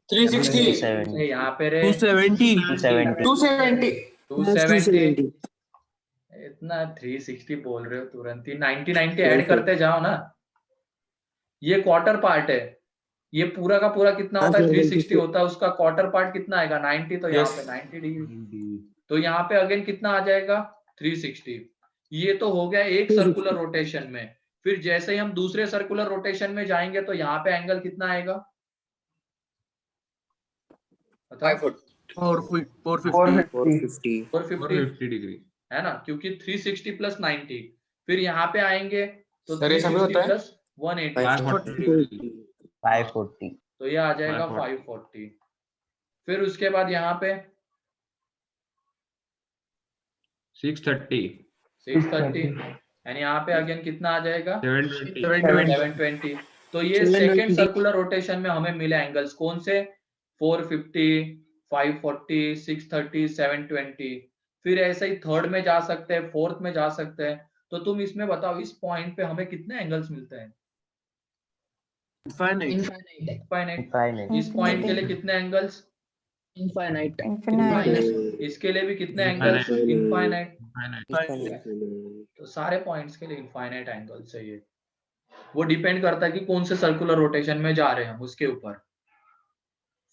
360, यहाँ पे रे 270. 270, 270। इतना 360 बोल रहे हो तुरंत ही, 90 ऐड करते जाओ ना। ये क्वार्टर पार्ट है, ये पूरा का पूरा कितना होता है? 360 होता है, उसका क्वार्टर पार्ट कितना आएगा? 90। तो यहाँ Yes. पे 90 डिग्री, तो यहाँ पे अगेन कितना आ जाएगा? 360। ये तो हो गया एक सर्कुलर रोटेशन में। फिर जैसे ही हम दूसरे सर्कुलर रोटेशन में जाएंगे तो यहाँ पे एंगल कितना आएगा बताओ? 450. 450. 450 डिग्री। है ना, क्योंकि 360 प्लस 90। फिर यहाँ पे आएंगे तो सर, ऐसा भी 360 होता है? प्लस 180, 540 तो ये आ जाएगा 540। फिर उसके बाद यहाँ पे 630 यानी यहाँ पे अगेन कितना आ जाएगा? 720। तो ये 720. सेकेंड सर्कुलर रोटेशन में हमें मिले एंगल्स कौन से? 450, 540, 630, 720। फिर ऐसे ही थर्ड में जा सकते हैं, फोर्थ में जा सकते हैं। तो तुम इसमें बताओ, इस पॉइंट पे हमें कितने एंगल्स मिलते हैं? इनफाइनाइट। इस पॉइंट के लिए कितने एंगल्स? इनफाइनाइट। इसके लिए भी कितने एंगल्स? इनफाइनाइट। Infinite. तो सारे पॉइंट्स के लिए इनफाइनाइट एंगल चाहिए। वो डिपेंड करता है कि कौन से सर्कुलर रोटेशन में जा रहे हैं हम, उसके ऊपर।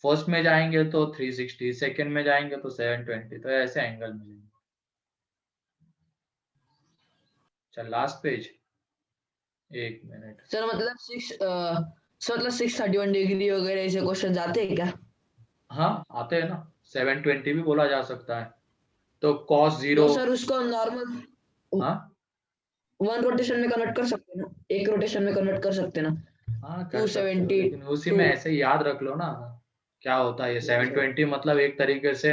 फर्स्ट में जाएंगे तो 360, सेकंड में जाएंगे तो 720, तो ऐसे एंगल मिलेंगे। चल लास्ट पेज, 1 मिनट। सर मतलब 631 डिग्री वगैरह ऐसे क्वेश्चन जाते हैं क्या? हाँ आते हैं ना, 720 भी बोला जा सकता है। तो cos 0, तो सर उसको नॉर्मल हाँ 1 रोटेशन में कन्वर्ट कर सकते हैं ना, एक रोटेशन में कन्वर्ट कर सकते हैं ना। हाँ कर सकते हो, 270 लेकिन उसी में ऐसे ही याद रख लो ना क्या होता है। ये 720 मतलब एक तरीके से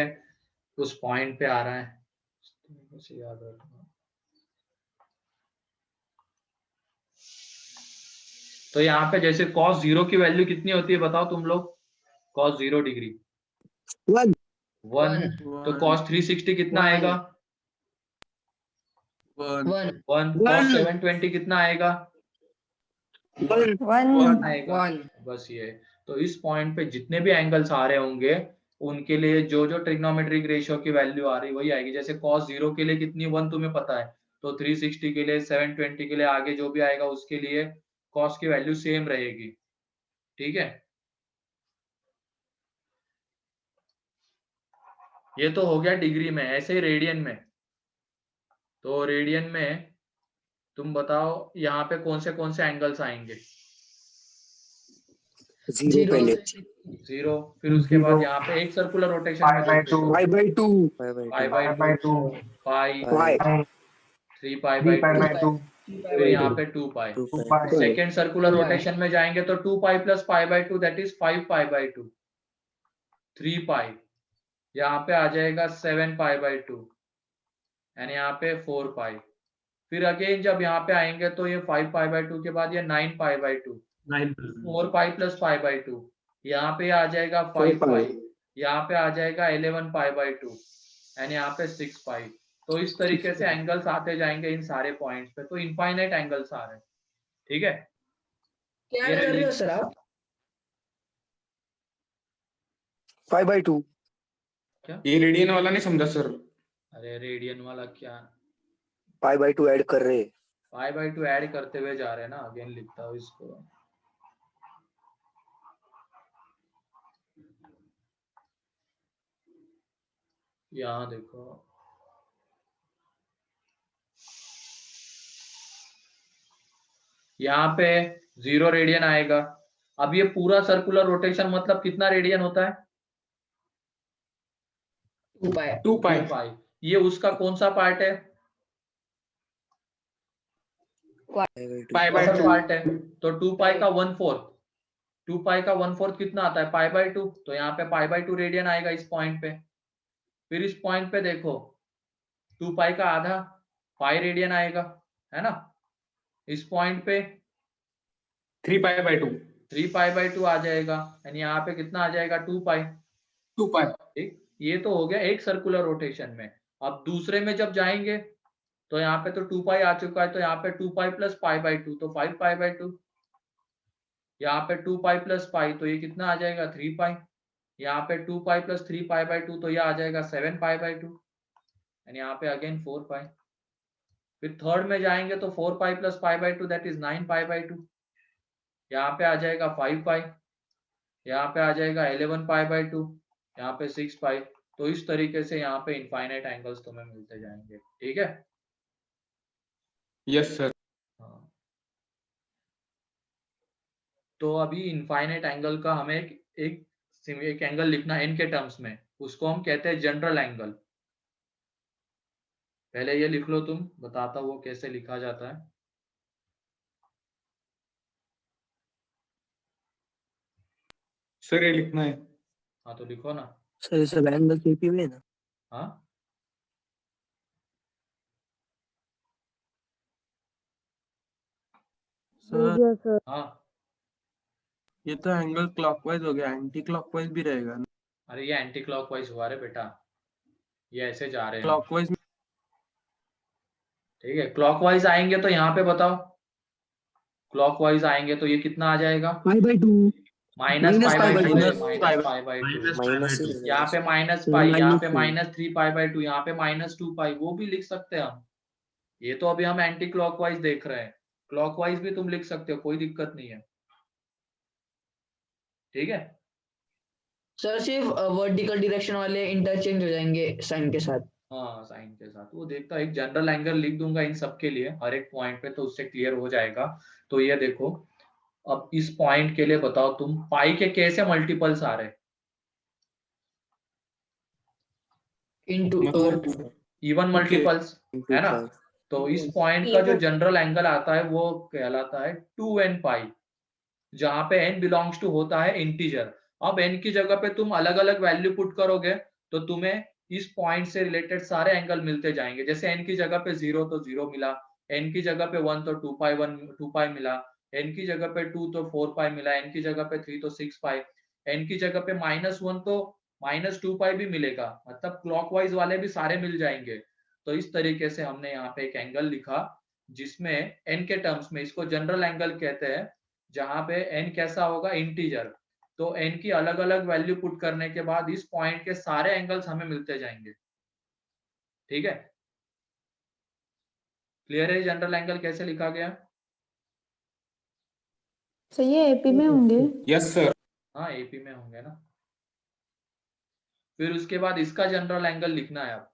उस पॉइंट पे आ रहा है, उसे याद रखना। तो यहाँ पे जैसे cos 0 की वैल्यू कितनी होती है बताओ तुम लोग? cos 0 degree 1. 1। तो cos 360 कितना आएगा? 1 1। cos 720 कितना आएगा? 1 आएगा। बस ये। तो इस पॉइंट पे जितने भी एंगल्स आ रहे होंगे उनके लिए जो जो ट्रिग्नोमेट्रिक रेशियो की वैल्यू आ रही वही आएगी। जैसे cos 0 के लिए कितनी 1 तुम्हें पता है, तो 360 के लिए, 720 के लिए आगे जो भी आएगा उसके लिए cos की वैल्यू सेम रहेगी। ठीक है, ये तो हो गया डिग्री में, ऐसे ही रेडियन में। तो रेडियन में तुम बताओ यहाँ पे कौन से एंगल्स आएंगे? 0 0 पहले। 0, फिर उसके बाद यहाँ पे एक सर्कुलर रोटेशन में देखो, 5/2 π/2, पाई, y 3π/2, फिर यहाँ पे 2π। 2 सेकेंड सर्कुलर रोटेशन में जाएंगे तो 2π + π/2 दैट इज 5π/2, 3π, यहाँ पे आ जाएगा 7π/2 एंड यहाँ पे 4π। फिर अगेन जब यहाँ पे आएंगे तो ये 5π/2 के बाद ये 9π/2, 4π + π/2, यहाँ पे आ जाएगा 5π, यहाँ पे आ जाएगा 11π/2 एंड यहाँ पे 6π। तो इस तरीके से एंगल्स आते जाएंगे इन सारे पॉइंट्स पे, तो इनफाइनाइट एंगल्स आ रहे हैं। ठीक है, क्या ये ऐड कर रहे हो सर आप? 5/2 ये रेडियन वाला नहीं समझा सर। अरे रेडियन वाला क्या, 5/2 ऐड कर रहे। π/2 ऐड करते हुए जा रहे हैं ना। अगेन लिखता हूँ इसको, यहाँ देखो, यहाँ पे 0 रेडियन आएगा। अब ये पूरा सर्कुलर रोटेशन मतलब कितना रेडियन होता है? 2π 2π 2π। ये उसका कौन सा पार्ट है? π/2 पार्ट है। तो 2π का 1/4, 2π का 1/4 कितना आता है? π/2। तो यहाँ पे π/2 रेडियन आएगा इस पॉइंट पे। फिर इस पॉइंट पे देखो 2π का आधा पाई रेडियन आएगा, है ना। इस पॉइंट पे 3π/2 3π/2 आ जाएगा यानी यहाँ पे कितना आ जाएगा? 2π। 2π। ठीक, ये तो हो गया एक सर्कुलर रोटेशन में। अब दूसरे में जब जाएंगे तो यहाँ पे तो 2π आ चुका है, तो यहाँ पे 2π + π/2 तो 5π/2, यहाँ पे 2π + π तो ये कितना आ जाएगा? 3π। यहाँ पे 2π + 3π/2 तो ये आ जाएगा 7π/2 यानी यहाँ पे अगेन 4π। फिर थर्ड में जाएंगे तो 4π + π/2 दैट इज 9π/2, यहाँ पे आ जाएगा 5π, यहाँ पे आ जाएगा 11π/2, यहाँ पे 6π। तो इस तरीके से यहाँ पे इनफाइनाइट एंगल्स तुम्हें मिलते जाएंगे। ठीक है, यस सर। हाँ। तो अभी इनफाइनाइट एंगल का हमें एक एंगल लिखना है n के टर्म्स में, उसको हम कहते हैं जनरल एंगल। पहले ये लिख लो तुम, बताता हूँ वो कैसे लिखा जाता है। सर ये लिखना है। हाँ तो लिखो ना। सर ये सब एंगल एपी में है ना। हाँ हो सर गया सर। हाँ, ये तो एंगल क्लॉकवाइज हो गया, एंटी क्लॉकवाइज भी रहेगा ना। अरे ये एंटी क्लॉकवाइज हुआ रे बेटा, ये ऐसे जा रहे हैं। क्लॉकवाइज ठीक है, क्लॉकवाइज आएंगे तो यहाँ पे बताओ, क्लॉकवाइज आएंगे तो ये कितना आ जाएगा? -π/2 -π/2, माइनस यहाँ पे -π, यहाँ पे -3π/2, यहाँ पे -2π, वो भी लिख सकते हैं हम। ये तो अभी हम एंटी क्लॉकवाइज देख रहे हैं, क्लॉकवाइज भी तुम लिख सकते हो, कोई दिक्कत नहीं है। ठीक है, सर सिर्फ वर्टिकल डायरेक्शन वाले इंटरचेंज हो जाएंगे साइन के साथ। हाँ साइन के साथ वो देखता, एक जनरल एंगल लिख दूंगा इन सब के लिए हर एक पॉइंट पे, तो उससे क्लियर हो जाएगा। तो ये देखो, अब इस पॉइंट के लिए बताओ तुम, पाई के कैसे मल्टीपल्स आ रहे हैं? इनटू इवन मल्टीपल्स, है ना। तो इस पॉइंट का जो जनरल एंगल आता है वो कहलाता है 2nπ, जहां पे n बिलोंग्स टू होता है इंटीजर। अब n की जगह पे तुम अलग अलग वैल्यू पुट करोगे तो तुम्हें इस पॉइंट से रिलेटेड सारे एंगल मिलते जाएंगे। जैसे n की जगह पे 0 तो 0 मिला, n की जगह पे 1 तो 2π मिला, n की जगह पे 2 तो 4π मिला, n की जगह पे 3 तो 6π, n की जगह पे -1 तो -2π भी मिलेगा। मतलब क्लॉकवाइज वाले भी सारे मिल जाएंगे। तो इस तरीके से हमने यहाँ पे एक एंगल लिखा जिसमें n के टर्म्स में, इसको जनरल एंगल कहते हैं, जहां पे n कैसा होगा? इंटीजर। तो n की अलग अलग वैल्यू पुट करने के बाद इस पॉइंट के सारे एंगल्स हमें मिलते जाएंगे। ठीक है, क्लियर है जनरल एंगल कैसे लिखा गया? सही है, एपी में होंगे। Yes sir. हाँ एपी में होंगे ना। फिर उसके बाद इसका जनरल एंगल लिखना है। अब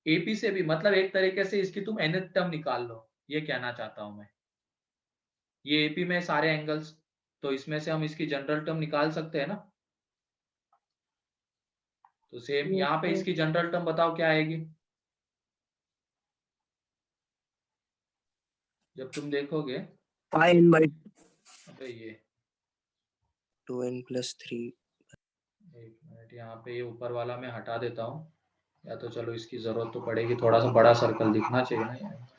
एपी से भी मतलब एक तरीके से इसकी तुम nth टर्म निकाल लो, ये कहना चाहता हूं मैं। ये एपी में सारे एंगल्स, तो इसमें से हम इसकी जनरल टर्म निकाल सकते हैं ना। तो सेम Yes, यहाँ पे sir. इसकी जनरल टर्म बताओ क्या आएगी जब तुम देखोगे। पाई n by अबे ये 2n plus 3. एक मिनट, यहाँ पे ये ऊपर वाला मैं हटा देता हूँ, या तो चलो इसकी जरूरत तो पड़ेगी, थोड़ा सा बड़ा सर्कल दिखना चाहिए ना यार।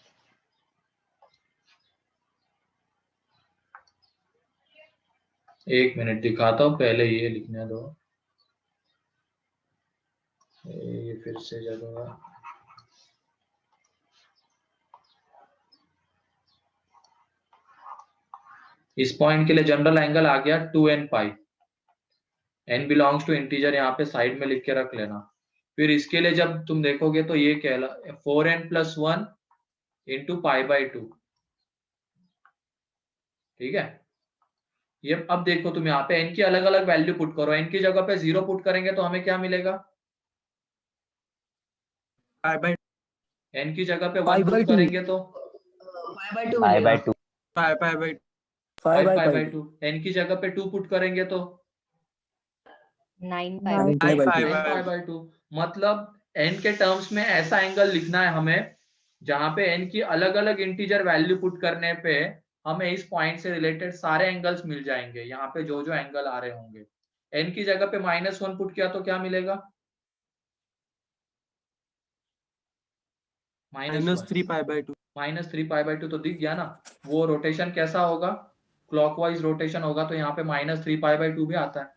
एक मिनट दिखाता हूँ, पहले ये लिखने दो। ये फिर से जगह, इस पॉइंट के लिए जनरल एंगल आ गया 2n pi, n belongs to integer यहाँ पे साइड में लिख के रख लेना। फिर इसके लिए जब तुम देखोगे तो ये कहला 4n plus 1 into pi by 2, ठीक है। ये अब देखो तुम यहाँ पे n की अलग अलग वैल्यू पुट करो, n की जगह पे 0 पुट करेंगे तो हमें क्या मिलेगा, पाई बाय n की जगह पे Pi 1 by पुट 2. करेंगे तो पाई by 2 pi by 5 by pi pi by 2. 2, n की जगह पे 2 पुट करेंगे तो 9 Nine. pi. Pi by 2. 9 pi by 2। मतलब n के टर्म्स में ऐसा एंगल लिखना है हमें जहां पे n की अलग अलग इंटीजर वैल्यू पुट करने पे हमें इस पॉइंट से रिलेटेड सारे एंगल्स मिल जाएंगे। यहाँ पे जो जो एंगल आ रहे होंगे, n की जगह पे -1 पुट किया तो क्या मिलेगा, -3 पाई बाय 2. -3 pi by 2। तो दिख गया ना, वो रोटेशन कैसा होगा, क्लॉकवाइज रोटेशन होगा, तो यहाँ पे -3 पाई बाई 2 भी आता है,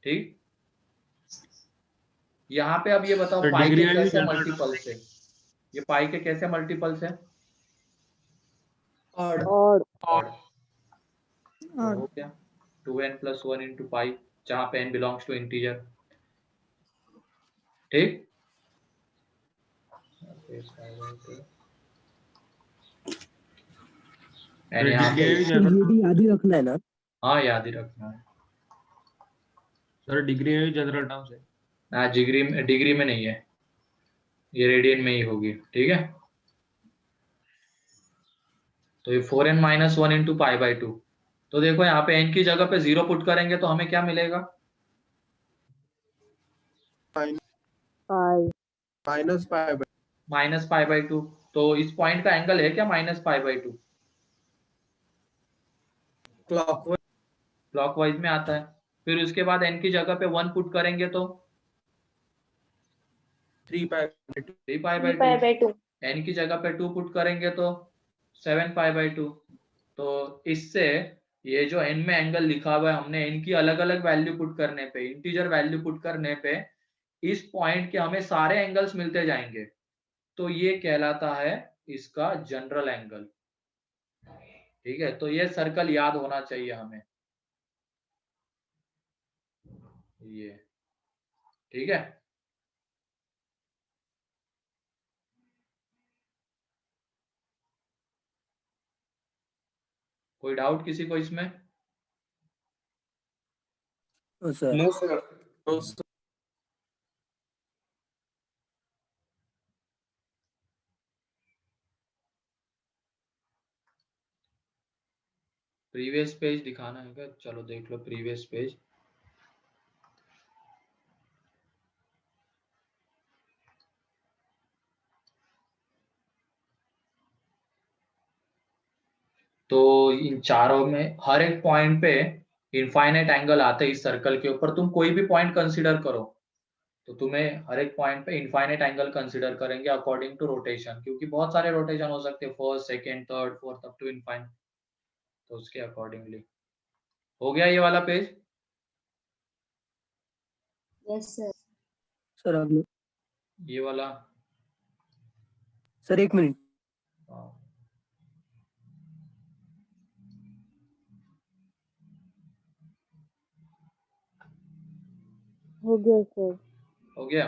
ठीक। यहाँ पे अब ये बताओ तो पाई डिग्री के में भी कैसे जनरल मल्टीपल्स है, ये पाई के कैसे मल्टीपल्स है, और Odd. ऑड। तो हो गया 2n प्लस 1 इंटू पाई, जहां पे n बिलोंग्स टू इंटीजर, ठीक। एंड यहाँ पे डिग्री में भी तो जनरल, ये भी याद ही रखना है ना. हाँ याद ही रखना है। सर डिग्री में भी जनरल टर्म्स है। ना डिग्री में नहीं है, ये रेडियन में ही होगी, ठीक है। तो ये 4n minus 1 into pi by 2। तो देखो यहाँ पे n की जगह पे 0 पुट करेंगे तो हमें क्या मिलेगा, Pi. Minus pi by -pi by 2। तो इस पॉइंट का एंगल है क्या -पाई बाई 2, क्लॉकवाइज क्लॉकवाइज में आता है। फिर उसके बाद n की जगह पे 1 पुट करेंगे तो 3 पाई बाय 2. 3 पाई बाई 2, n की जगह पे 2 पुट करेंगे तो 7 पाई बाई 2। तो इससे ये जो n में एंगल लिखा हुआ है, हमने n की अलग अलग वैल्यू पुट करने पे, इंटीजर वैल्यू पुट करने पे इस पॉइंट के हमें सारे एंगल्स मिलते जाएंगे, तो ये कहलाता है इसका जनरल एंगल, ठीक है। तो ये सर्कल याद होना चाहिए हमें, ये, ठीक है। कोई डाउट किसी को इसमें, सर. No sir. तो प्रीवियस पेज दिखाना है क्या, चलो देख लो प्रीवियस पेज। तो इन चारों में हर एक पॉइंट पे इनफाइनाइट एंगल आते हैं इस सर्कल के ऊपर। तुम कोई भी पॉइंट कंसीडर करो तो तुम्हें हर एक पॉइंट पे इनफाइनाइट एंगल कंसीडर करेंगे अकॉर्डिंग टू रोटेशन, क्योंकि बहुत सारे रोटेशन हो सकते हैं, first second third fourth up to infinite, तो उसके अकॉर्डिंगली। हो गया ये वाला पेज, Yes, sir. सर अगले. ये वाला, सर 1 मिनट. हाँ। हो गया सर. हो गया।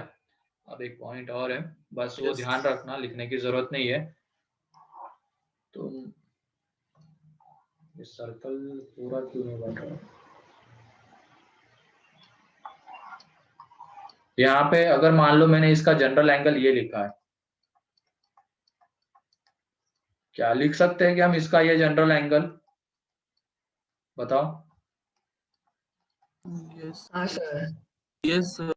अब एक पॉइंट और है, बस वो Yes. ध्यान रखना, लिखने की जरूरत नहीं है। तो ये सर्कल पूरा क्यों नहीं बन रहा, यहाँ पे अगर मान लो मैंने इसका जनरल एंगल ये लिखा है, क्या लिख सकते हैं कि हम इसका ये जनरल एंगल, बताओ? यस हाँ सर। Yes sir.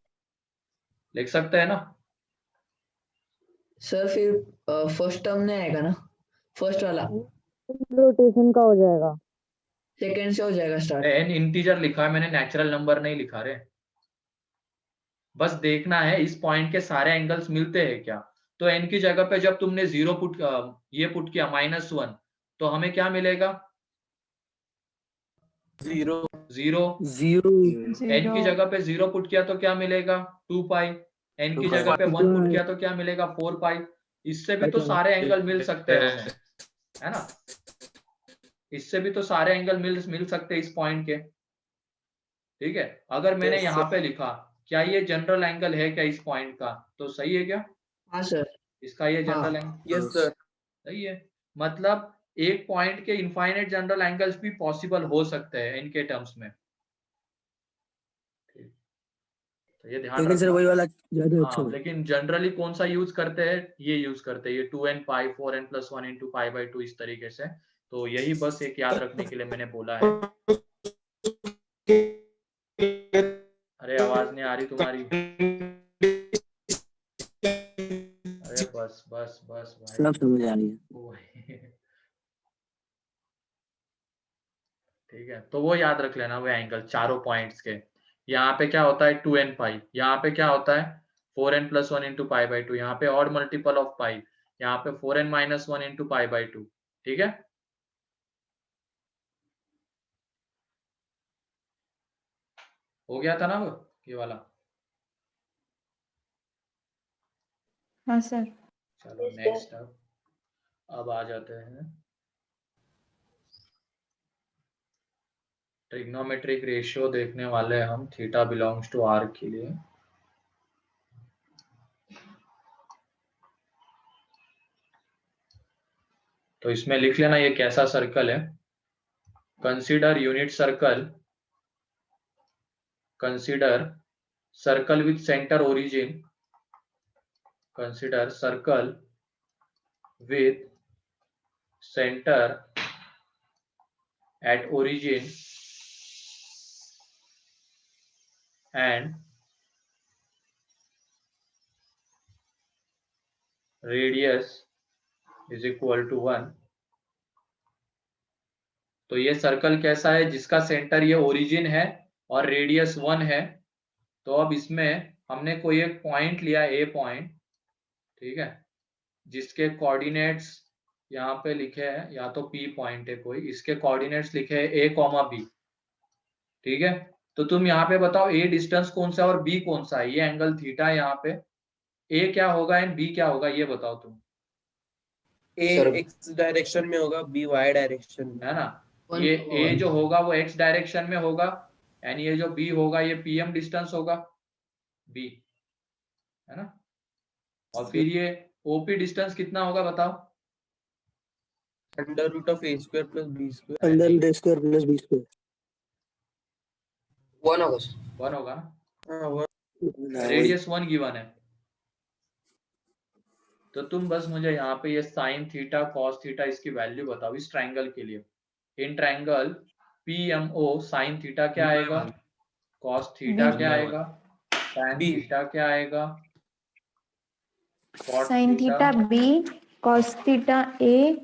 लिख सकते हैं ना? सर फिर फर्स्ट टर्म नहीं आएगा ना, फर्स्ट वाला रोटेशन का हो जाएगा। सेकंड से हो जाएगा स्टार्ट। एन इंटीजर लिखा है मैंने, नेचुरल नंबर नहीं लिखा रे। बस देखना है इस पॉइंट के सारे एंगल्स मिलते हैं क्या। तो एन की जगह पे जब तुमने जीरो ये पुट किया -1, तो हमें क्या मिलेगा? 0 जीरो। 0 एन की जगह पे 0 पुट किया तो क्या मिलेगा? 2 पाई। एन की 2 जगह पे पाई। 1 पुट किया तो क्या मिलेगा? 4 पाई। इससे भी तो सारे एंगल मिल सकते हैं हमें, है ना? इससे भी तो सारे एंगल मिल सकते हैं इस पॉइंट के। ठीक है, अगर मैंने Yes, यहाँ sir. पे लिखा क्या ये जनरल एंगल है क्या इस पॉइंट का, तो सही है क्या? हाँ सर। इसका ये हाँ। General angle yes sir. सही है। मतलब एक पॉइंट के इनफाइनाइट जनरल एंगल्स भी पॉसिबल हो सकते हैं इनके टर्म्स में। ठीक, तो ये ध्यान लेकिन सर रखना। वही वाला ज्यादा अच्छा हाँ, है। लेकिन जनरली कौन सा यूज करते हैं? ये यूज करते हैं, ये 2n पाई 4n+1 इंटू पाई/2 इस तरीके से। तो यही बस एक याद रखने के लिए मैंने बोला है। अरे आवाज नहीं आ रही तुम्हारी। अरे बस बस बस भाई। सब समझ आ रही है। ठीक है, तो वो याद रख लेना, वो एंगल चारों पॉइंट्स के। यहाँ पे क्या होता है 2n पाई, यहाँ पे क्या होता है 4n+1 इंटू पाई/2, यहाँ पे ऑड मल्टीपल ऑफ पाई, यहाँ पे 4n-1 इंटू पाई/2। ठीक है, हो गया था ना वो ये वाला। हाँ सर। चलो नेक्स्ट अब आ जाते हैं ट्रिग्नोमेट्रिक रेशियो देखने वाले हैं हम, थीटा बिलोंग्स टू आर के लिए। तो इसमें लिख लेना ये कैसा सर्कल है। Consider unit circle, consider circle with centre origin, consider circle with center at origin and radius is equal to 1। तो ये सर्कल कैसा है? जिसका सेंटर ये ओरिजिन है और रेडियस 1 है। तो अब इसमें हमने कोई एक पॉइंट लिया, ए पॉइंट, ठीक है, जिसके कोऑर्डिनेट्स यहाँ पे लिखे हैं, या तो पी पॉइंट है कोई, इसके कोऑर्डिनेट्स लिखे हैं a, b। ठीक है, तो तुम यहाँ पे बताओ ए डिस्टेंस कौन सा है और बी कौन सा है। ये एंगल थीटा है, यहाँ पे ए क्या होगा एंड बी क्या होगा, ये बताओ तुम। ए एक्स डायरेक्शन में होगा, बी वाई डायरेक्शन में, है ना? ये ए जो होगा वो एक्स डायरेक्शन में होगा एंड ये जो बी होगा ये पीएम डिस्टेंस होगा, बी, है ना? और फिर ये ओपी डिस्टेंस कितना होगा बताओ? √(a² + b²) under square plus B square 1 होगा सर। 1 होगा ना? हाँ वो रेडियस 1 गिवन है। तो तुम बस मुझे यहाँ पे ये साइन थीटा कॉस थीटा इसकी वैल्यू बताओ इस ट्राइंगल के लिए। In triangle PMO sine theta क्या आएगा, कॉस थीटा क्या आएगा, टैन B। थीटा क्या आएगा, cot sine theta B, cos theta A,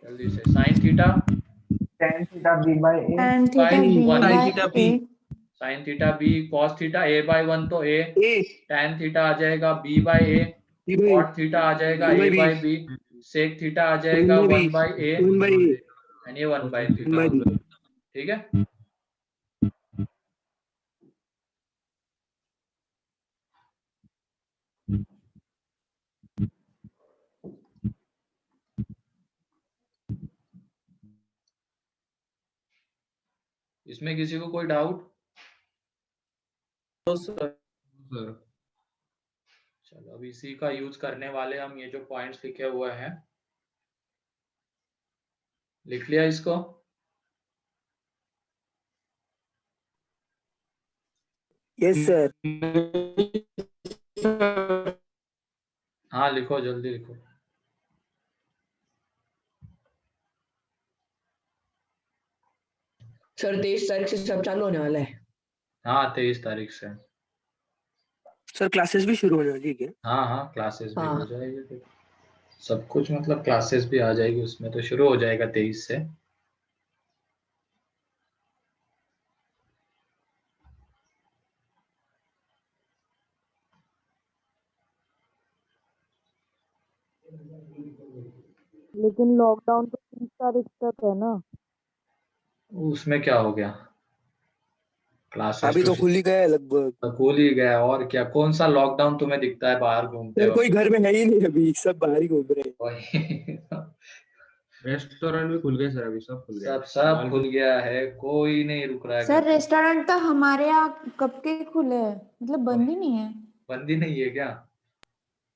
जल्दी से sine theta tan theta B by by A, sine theta B, cos theta a/1 तो a, ए टैन थीटा आ जाएगा b/a, कॉट थीटा आ जाएगा a/b, सेक थीटा आ जाएगा 1/a 1/a एंड ये 1/b। 1/b। ठीक है, इसमें किसी को कोई डाउट? सर चलो अब इसी का यूज करने वाले हम, ये जो पॉइंट्स लिखे हुए हैं लिख लिया इसको। Yes sir. हाँ लिखो, जल्दी लिखो। सर 23 तारीख से सब चालू होने वाला है। हाँ 23 तारीख से। सर क्लासेस भी शुरू होने वाली है क्या? हाँ हाँ क्लासेस भी हाँ। हो जाएगी फिर। सब कुछ मतलब क्लासेस भी आ जाएगी उसमें, तो शुरू हो जाएगा 23 से। लेकिन लॉकडाउन तो 30 तारीख तक है ना। उसमें क्या हो गया, क्लासेस अभी तो तो खुल ही गया है लगभग। भूल ही गया। और क्या, कौन सा लॉकडाउन तुम्हें दिखता है बाहर घूमते सर हो? कोई घर में है ही नहीं, अभी सब बाहर ही घूम रहे हैं। वही रेस्टोरेंट भी खुल गए सर, अभी सब खुल गए। सब खुल गया है, कोई नहीं रुक रहा है सर घर पे। रेस्टोरेंट तो हमारे यहाँ कब के खुले हैं, मतलब बंद ही नहीं है। बंदी नहीं है क्या?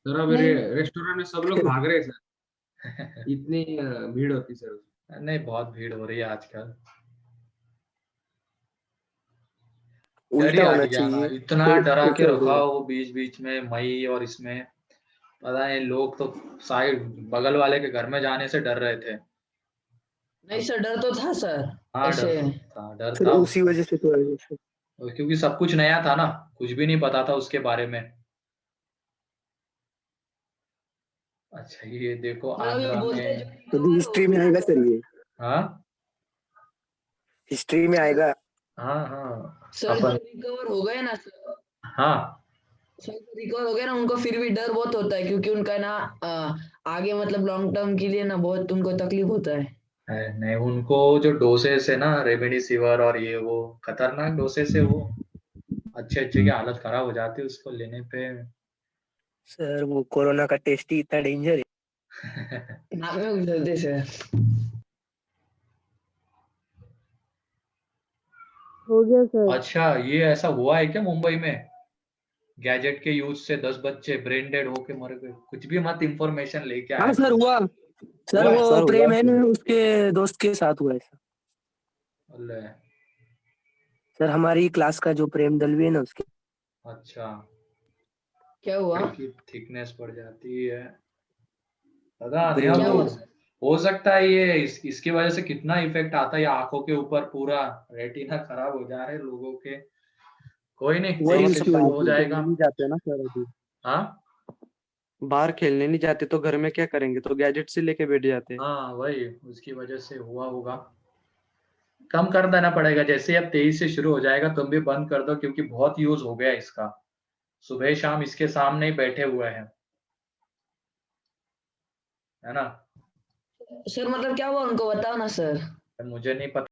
सर अब नहीं। रेस्टोरेंट में सब लोग भाग रहे हैं सर, इतनी भीड़ होती सर। नहीं बहुत भीड़ हो रही है आजकल। डर ही उल्टा आ होना गया ना, चाहिए। इतना तो डरा के उल्टा हो रखा गया। वो बीच बीच में मई और इसमें। पता नहीं, लोग तो साइड बगल वाले के घर में जाने से डर रहे थे। नहीं सर, डर तो था सर। हाँ ऐसे डर सर था उसी उसका। वजह से तो है सर। और क्योंकि सब कुछ नया था ना, कुछ भी नहीं पता था उसके बारे में। अच्छा ये देखो सर अभी आंध्रा बोलते में। जो तो भी रिकवर हिस्ट्री हो में गया आएगा सर, ये हाँ हिस्ट्री में आएगा। हाँ सर, जो अपन। रिकवर हो गए ना सर, हाँ सर जो रिकवर हो गए ना, उनको फिर भी डर बहुत होता है, क्योंकि उनका ना आगे मतलब लॉन्ग टर्म के लिए ना बहुत उनको तकलीफ होता है। नहीं, उनको जो डोसेस है ना रेमडेसिविर और ये वो खतरनाक डोसेस है वो। अच्छे अच्छे की हालत खराब हो जाती है उसको लेने पे। सर वो कोरोना का टेस्ट ही इतना डेंजर है। नाक में घुसते सर। हो गया सर। अच्छा ये ऐसा हुआ है क्या मुंबई में? गैजेट के यूज से 10 बच्चे ब्रेन डेड होके मर गए। कुछ भी मत इंफॉर्मेशन लेके हाँ आया सर करो। हुआ। सर हुआ है? वो प्रेम है ना, उसके दोस्त के साथ हुआ है सर। अल्ले, सर हमारी क्लास का जो प्रेम दलवी है ना, उसके। अच्छा क्या हुआ? की थिकनेस बढ़ जाती है। पता नहीं ब्रेन अब क्या हुआ डेड। सर? हो सकता है ये इसकी वजह से कितना इफेक्ट आता है ये आंखों के ऊपर, पूरा रेटिना खराब हो जा रहे हैं लोगों के। कोई नहीं, वही 23 से इश्यू शुरू है। हो जाएगा। नहीं जाते ना सर अभी, हाँ बाहर खेलने नहीं जाते तो घर में क्या करेंगे, तो गैजेट से लेके बैठ जाते हैं। हाँ वही उसकी वजह से हुआ होगा। कम कर देना पड़ेगा, जैसे अब 23 से शुरू हो जाएगा तुम भी बंद कर दो, क्योंकि बहुत यूज हो गया इसका। सुबह शाम इसके सामने ही बैठे हुए हैं, है ना? सर मतलब क्या हुआ उनको बताओ ना सर। मुझे नहीं पता।